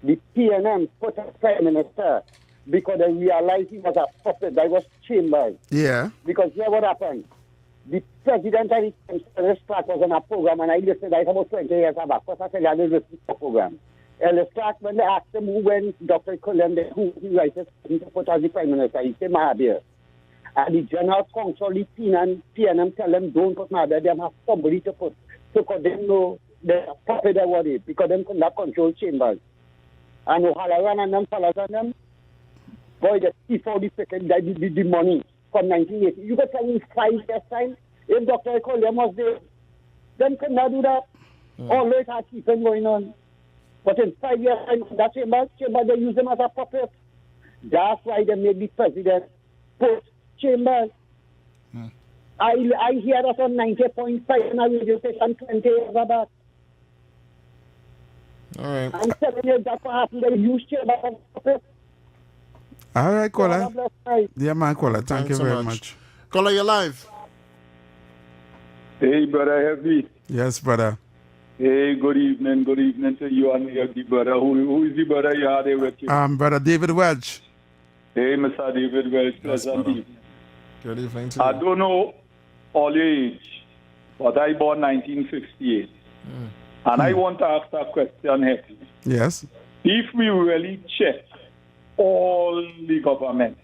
the PNM put a prime minister because they realized he was a puppet. That was Chambers. Yeah. Because here what happened? The president of the Clark was on a program, and I listened. That about 20 years back. Because I said I didn't listen to the program. Ellis Clark, when they asked him who went, Dr. Cullen, who he writes to put as the prime minister, he said Mahabir. And the general council, the PNM tell them don't put Mahabir. They have somebody to put. So because they know the puppet they were it, because they could not control Chambers. And O'Halloran and them fellas and them, boy, they thief out the money from 1980. You could tell me 5 years time, if Dr. Cullen was there, then could not do that. Always had keeping going on. But in 5 years time, that Chambers, they use him as a puppet. That's why they made the president put Chambers. I hear that on 90.5 on a radio station 20 years back. All right. I'm telling you, that's what happened. They used Chambers as a puppet. All right, caller. Yeah, man, caller. Thank you very much. Caller, you're live. Hey, brother Heavy. Yes, brother. Hey, good evening to you and the brother. Who is the brother you had there with you? Brother David Welch. Hey, Mr. David Welch. Pleasant evening. Good evening to you. I don't know all your age, but I born 1968. And I want to ask a question, Hetty. Yes. If we really check all the government,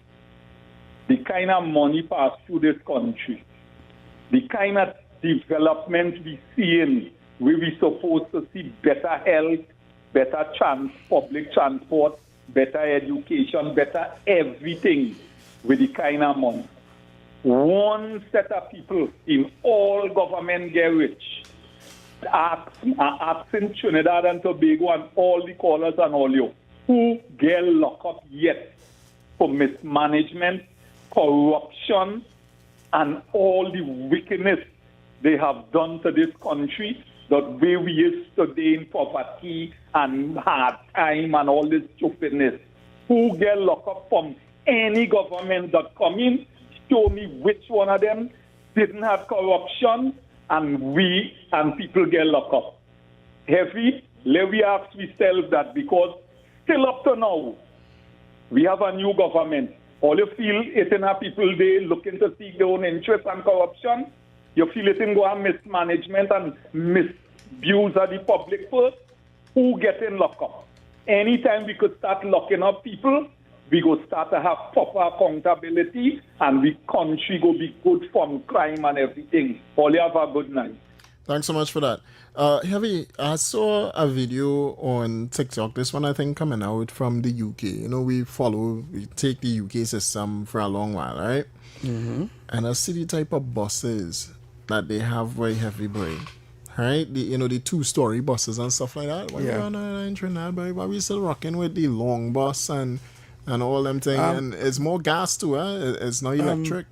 the kind of money passed through this country, the kind of development we see in, where we supposed to see better health, better public transport, better education, better everything with the kind of money. One set of people in all government get rich. Asking Trinidad and Tobago and all the callers and all you, who get locked up yet for mismanagement, corruption, and all the wickedness they have done to this country, that way we is today in poverty and hard time and all this stupidness. Who get locked up from any government that come in? Show me which one of them didn't have corruption and people get locked up. Heavy, let we ask ourselves that, because still up to now, we have a new government. All you feel it in our people, they looking to seek their own interest and corruption. You feel it in go on mismanagement and misuse of the public first. Who getting locked up? Anytime we could start locking up people, we go start to have proper accountability, and we country go be good from crime and everything. All you have a good night. Thanks so much for that. Heavy, I saw a video on TikTok, this one I think coming out from the UK. You know, we take the UK system for a long while, right? Mm-hmm. And I see the type of buses that they have very heavy brain, right? The 2-story buses and stuff like that. When we're in Trinidad, but we still rocking with the long bus and all them things. And it's more gas too, huh? It's not electric.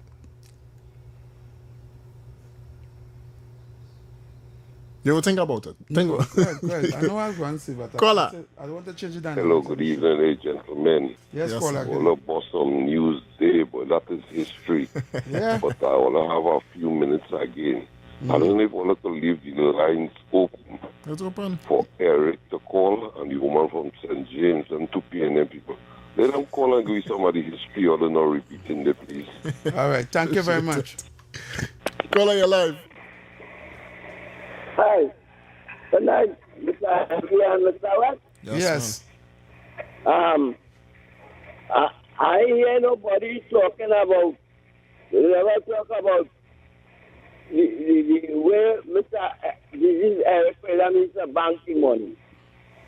You think about it. Think about it. Good. I know I was going to say, but Caller. I don't want to change it down. Hello, good evening, ladies and gentlemen. Yes, caller. I want to bust some news there, but that is history. Yeah. But I want to have a few minutes again. I don't know if I want to leave the lines open. It's open. For Eric to call and the woman from St. James and 2 PNM people. Let them call and give you some of the history or they're not repeating it, please. All right. Thank you very much. Caller, you're live. Hi. Good night, Mr. Henry and Mr. West. Yes. I hear nobody talking about, they never talk about the way this is Eric Mr. banking money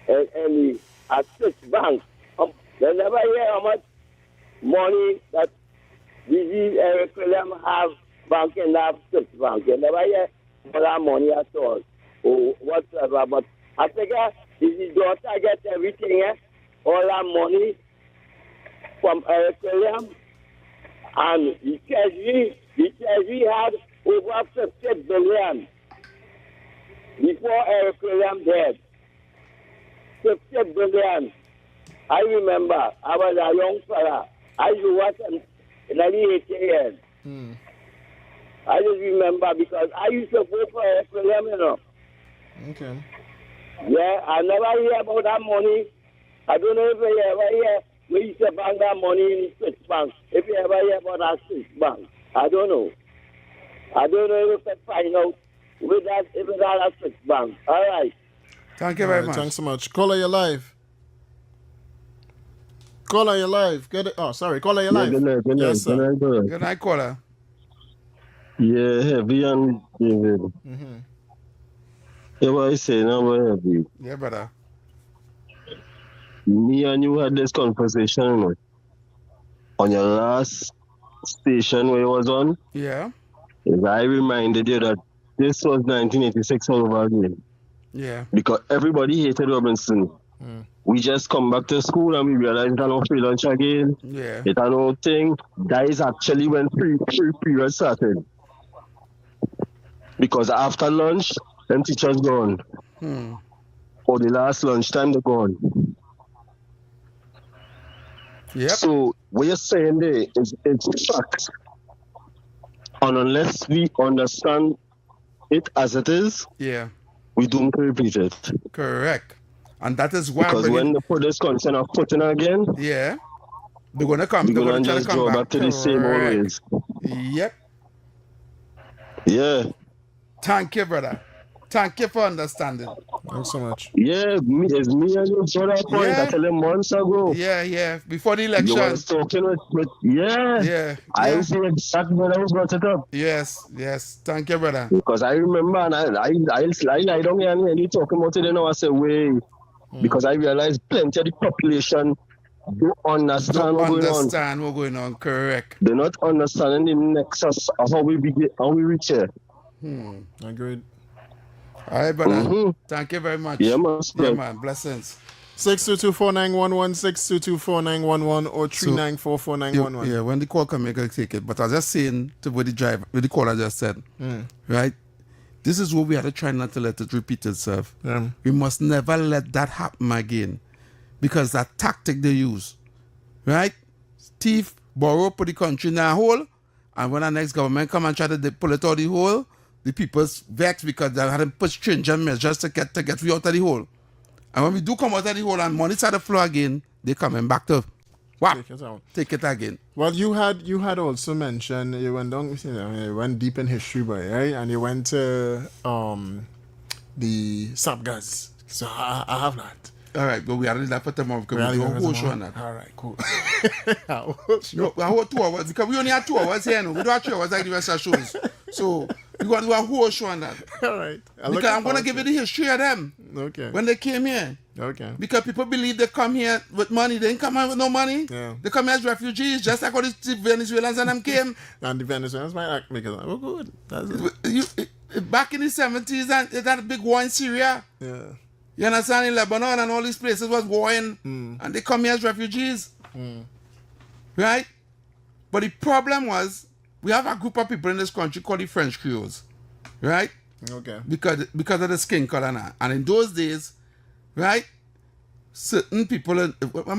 and the assist bank. They never hear how much money that this is Eric have bank and have six bank. They never hear all that money at all or whatever. But I think his daughter gets everything, all that money from Eric William, and the treasury had over 50 billion before Eric William died. 50 billion. I remember I was a young fella. I used to work in nearly 80 years. I just remember because I used to vote for Eric William, you know. Okay. Yeah, I never hear about that money. I don't know if you ever hear we used to bank that money in the Swiss bank. If you ever hear about that Swiss bank, I don't know. I don't know if you can find out with that if it's a Swiss bank. All right. Thank you very much. Thanks so much. Caller, you're live. Caller, you're live. Get it. Oh, sorry. Caller, you're live. Good night, Yes, sir. Good night, caller. Yeah, Heavy and David. Mm-hmm. Yeah, what I say now, Heavy. Yeah, brother. Me and you had this conversation, you know, on your last station where you was on. Yeah. Yes, I reminded you that this was 1986 all over again. Yeah. Because everybody hated Robinson. We just come back to school and we realize it's no free lunch again. Yeah. It's an old thing. That is actually when free period started. Because after lunch, them teachers gone. Or the last lunchtime, they're gone. Yep. So what you're saying there is it's fact. And unless we understand it as it is, Yeah. we don't repeat it. Correct. And that is why Because when they put this concern of putting again, yeah, they're gonna come. They're gonna try just to come go back to the same Correct. always. Yep. Yeah. Thank you, brother. Thank you for understanding. Thanks so much. Yeah, it's me and you for that point. I tell him months ago. Yeah. Before the election. You was talking with Yeah. I see exactly when I was brought it up. Yes. Thank you, brother. Because I remember and I lie down here and you talking about it, you know, I say, wait. Because I realized plenty of the population don't understand what's going on. Correct. They're not understanding the nexus of how we reach here. Agreed. All right, brother. Thank you very much. Yeah, man. Yeah, man. Blessings. 622-4911, 622-4911, or 394-4911. Yeah, when the call come, I can take it. But I was just saying to what the caller just said, right? This is what we have to try not to let it repeat itself. Yeah. We must never let that happen again. Because that tactic they use, right? Thief, borrow, put the country in a hole, and when the next government come and try to pull it out of the hole, the people's vexed because they had to put stringent measures to get we out of the hole. And when we do come out of the hole and money start to flow again, they coming back to take it again. Well, you had also mentioned you went down, you went deep in history, boy, right? And you went to the Sapgas. So I have that. All right, but we are ready for tomorrow because we do a whole show on that. All right, cool. No, a whole 2 hours because we only have 2 hours here. No, we don't have 3 hours like the rest of shows. So we're going to do a whole show on that. All right. Because I'm going to give you the history of them. Okay. When they came here. Okay. Because people believe they come here with money. They didn't come here with no money. Yeah. They come here as refugees, just like all the Venezuelans and them came. And the Venezuelans might act because, oh, good. That's it. Back in the 70s, and they had a big war in Syria. Yeah. You understand? In Lebanon and all these places was warring. And they come here as refugees. Right? But the problem was, we have a group of people in this country called the French Creoles. Right? Okay. Because of the skin color now. And in those days, right, certain people,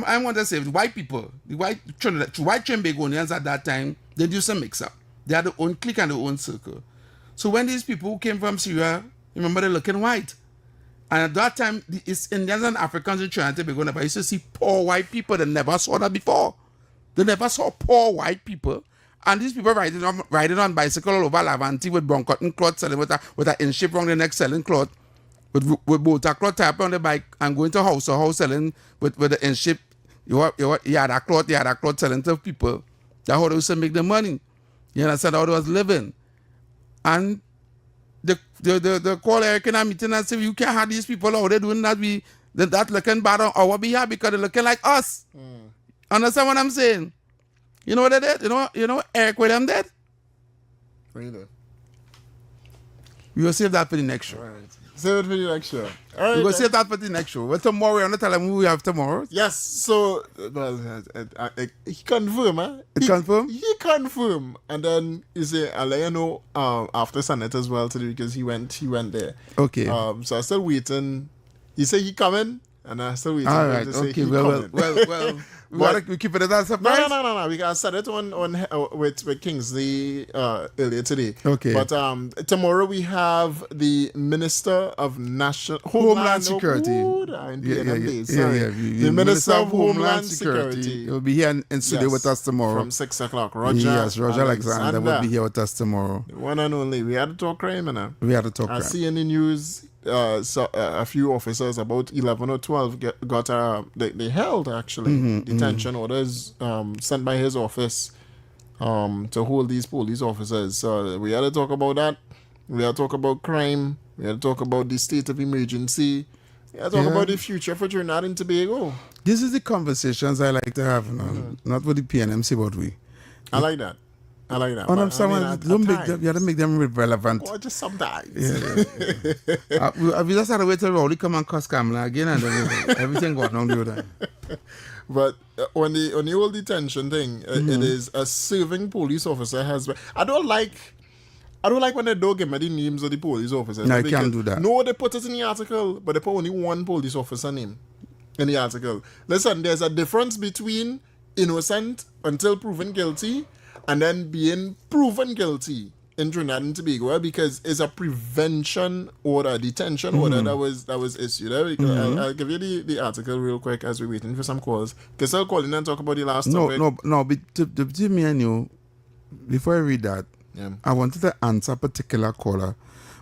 I want to say the white people, the white Trinbagonians at that time, they do some mix up. They had their own clique and their own circle. So when these people who came from Syria, remember they're looking white. And at that time, the East Indians and Africans in Trinidad and Tobago, I used to see poor white people. They never saw that before. They never saw poor white people. And these people riding on bicycle all over Lavanti with brown cotton cloth, selling with an inch shape around the neck, selling cloth, with both a cloth type on the bike and going to house selling with the inch shape. You had a cloth selling to people. That's how they used to make the money. You understand how they was living. And the call Eric in a meeting and say, you can't have these people out there doing that. That looking bad on our behalf because they're looking like us. Understand what I'm saying? You know what they did? You know Eric with them did? Really? We will save that for the next show. All right. Save it for the next show. All right. We will save that for the next show. Well, tomorrow, we're going to tell them who we have tomorrow. Yes. So, well, he confirmed, huh? He confirmed? He confirmed. And then he said, I'll let you know after Senate as well today because he went there. Okay. So I'm still waiting. He said he coming. And I still waiting all for him right, to say okay, he well, coming. we keep it as a surprise? No. We got set it on with Kingsley earlier today. Okay. But tomorrow we have the Minister of Homeland Security. The Minister of Homeland Security. He will be here in studio with us tomorrow. From 6 o'clock. Roger. Yes, Roger Alexander will be here with us tomorrow. The one and only. We had to talk crime, you know. We had to talk crime. I see in the news a few officers, about 11 or 12, they held actually detention orders sent by his office to hold these police officers. So we had to talk about that. We had to talk about crime. We had to talk about the state of emergency. We had to talk about the future for Trinidad and Tobago. This is the conversations I like to have, not with the PNMC, but we. I like that. Oh, you have to make them relevant. Or just sometimes. Yeah. We just had to wait till Rowley come and cuss Kamala again and then everything got down the other. But on the whole detention thing, it is a serving police officer has. I don't like when they don't give me the names of the police officers. No, I can't do that. No, they put it in the article, but they put only one police officer name in the article. Listen, there's a difference between innocent until proven guilty and then being proven guilty in Trinidad and Tobago because it's a prevention order, detention order that was issued. I'll give you the article real quick as we're waiting for some calls. Because I'll call in and talk about the last topic. No, but to me and you, before I read that, I wanted to answer a particular caller.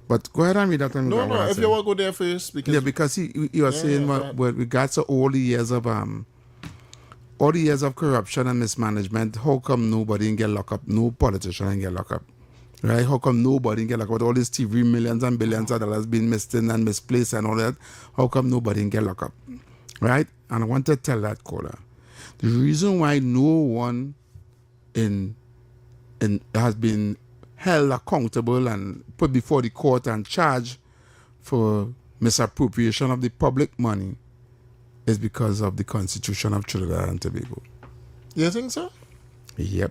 But go ahead and read that. No, if you want to go there first. Because he was saying with regards to all the years of corruption and mismanagement, how come nobody can get locked up? No politician can get locked up. Right? How come nobody can get locked up? With all these TV millions and billions of dollars being missed and misplaced and all that, how come nobody can get locked up? Right? And I want to tell that caller, the reason why no one has been held accountable and put before the court and charged for misappropriation of the public money is because of the Constitution of Trinidad and Tobago. You think so? Yep.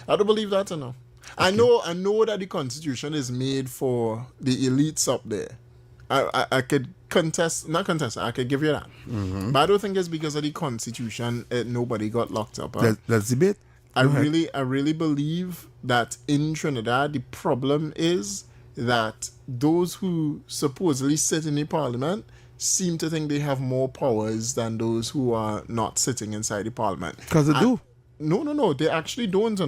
I don't believe that or no. Okay. I know that the Constitution is made for the elites up there. I could I could give you that. But I don't think it's because of the Constitution nobody got locked up. Let's debate. I really believe that in Trinidad the problem is that those who supposedly sit in the parliament seem to think they have more powers than those who are not sitting inside the parliament. Because they do. No, they actually don't,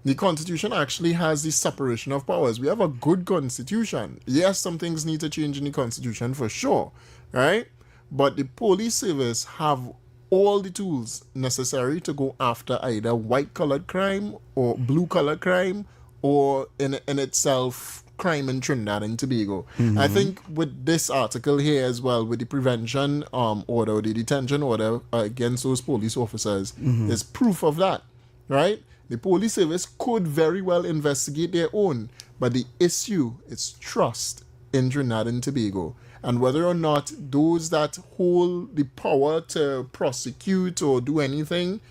The Constitution actually has the separation of powers. We have a good Constitution. Yes, some things need to change in the Constitution for sure, right? but the police service have all the tools necessary to go after either white-collared crime or blue-collared crime or in itself crime in Trinidad and Tobago. I think with this article here as well, with the prevention order, the detention order against those police officers, is proof of that, right? The police service could very well investigate their own, but the issue is trust in Trinidad and Tobago, and whether or not those that hold the power to prosecute or do anything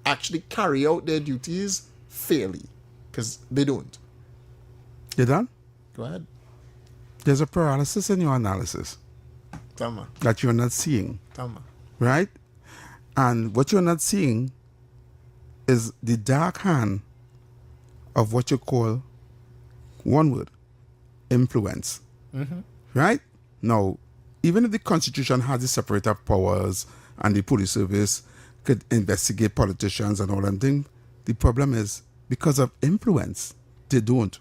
actually carry out their duties fairly, because they don't. You done? Go ahead. There's a paralysis in your analysis Tama. that you're not seeing. Tama. Right? And what you're not seeing is the dark hand of what you call, one word, influence. Right? Now, even if the Constitution has the separate of powers and the police service could investigate politicians and all that thing, the problem is because of influence, they don't.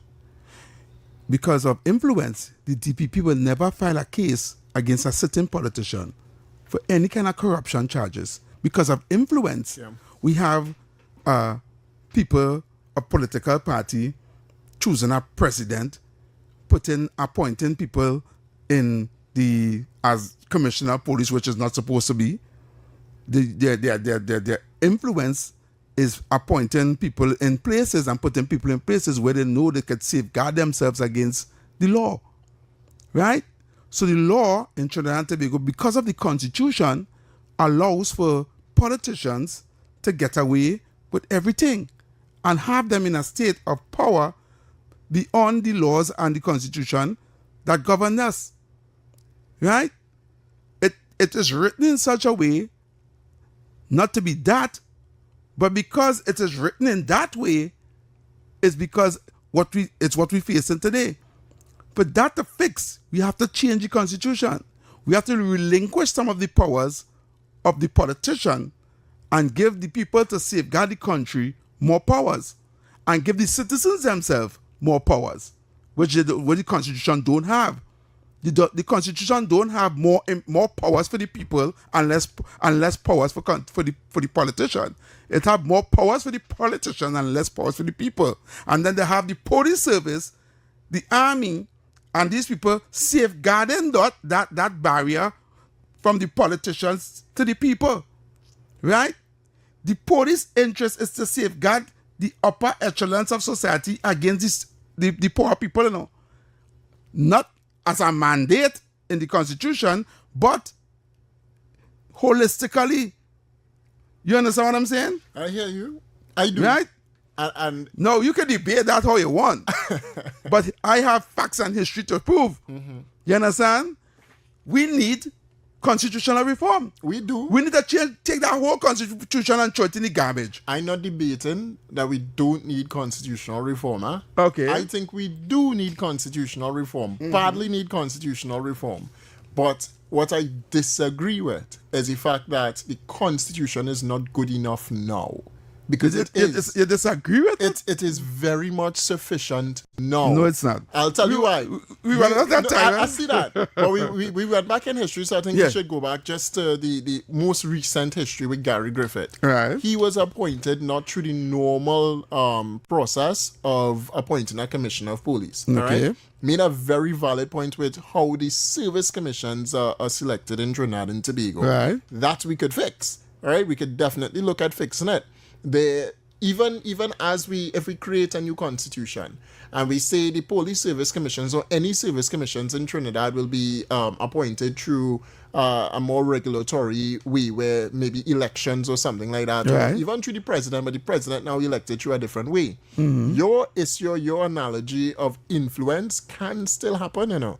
Because of influence, the DPP will never file a case against a certain politician for any kind of corruption charges. Because of influence, we have people, a political party, choosing a president, appointing people in as commissioner of police, which is not supposed to be. Their influence is appointing people in places and putting people in places where they know they could safeguard themselves against the law. Right? So the law in Trinidad and Tobago, because of the Constitution, allows for politicians to get away with everything and have them in a state of power beyond the laws and the Constitution that govern us. Right? It is written in such a way not to be that, but because it is written in that way, it's because it's what we're facing today. For that to fix, we have to change the Constitution. We have to relinquish some of the powers of the politician and give the people to safeguard the country more powers, and give the citizens themselves more powers, which the Constitution don't have. The Constitution don't have more powers for the people and less powers for the politician. It have more powers for the politician and less powers for the people. And then they have the police service, the army, and these people safeguarding that barrier from the politicians to the people. Right? The police interest is to safeguard the upper echelons of society against the poor people, you know. Not as a mandate in the Constitution, but holistically. You understand what I'm saying? I hear you. I do. Right? And no, you can debate that how you want. But I have facts and history to prove. You understand? We need constitutional reform. We do. We need to take that whole Constitution and throw it in the garbage. I'm not debating that we don't need constitutional reform. Huh? Okay. I think we do need constitutional reform. Badly need constitutional reform. But what I disagree with is the fact that the Constitution is not good enough now. Because you disagree with it? It is very much sufficient now. No, it's not. I'll tell you why. We went back that time. I see that. But we went back in history, so I think we should go back just to the most recent history with Gary Griffith. Right. He was appointed not through the normal process of appointing a commissioner of police. Okay. Right? Made a very valid point with how the service commissions are selected in Trinidad and Tobago. Right. That we could fix. Right? We could definitely look at fixing it. Even if we create a new constitution and we say the police service commissions or any service commissions in Trinidad will be appointed through a more regulatory way, where maybe elections or something like that, right. or even through the president, but the president now elected through a different way. Your analogy of influence can still happen, you know.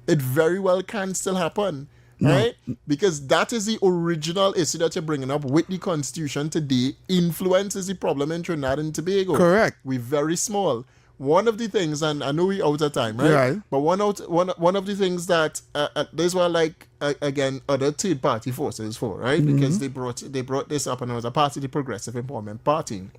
It very well can still happen. Right? Because that is the original issue that you're bringing up with the Constitution today. Influence is the problem in Trinidad and Tobago. Correct. We're very small. One of the things, and I know we're out of time, right? Right. But one of the things that these were again other third party forces for, right? Because they brought this up, and it was a part of the Progressive Empowerment Party.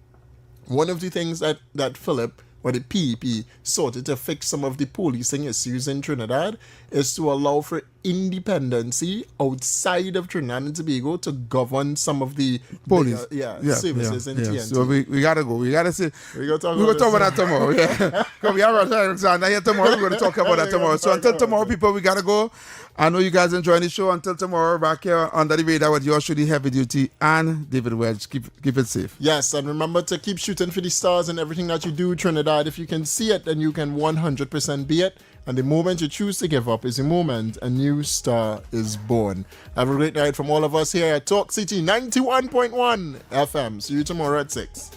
One of the things that Philip or the PEP sorted to fix some of the policing issues in Trinidad is to allow for independency outside of Trinidad and Tobago to govern some of the police services in TNT. So we gotta go. We gotta see. We're gonna talk about that tomorrow. Yeah, because we have Alexander here tomorrow. We're gonna talk about that tomorrow. So until tomorrow, people, we gotta go. I know you guys enjoying the show. Until tomorrow, back here under the radar with yours truly, Heavy Duty and David Welch. Keep it safe. Yes, and remember to keep shooting for the stars in everything that you do, Trinidad. If you can see it, then you can 100% be it. And the moment you choose to give up is the moment a new star is born. Have a great night from all of us here at Talk City 91.1 FM. See you tomorrow at 6.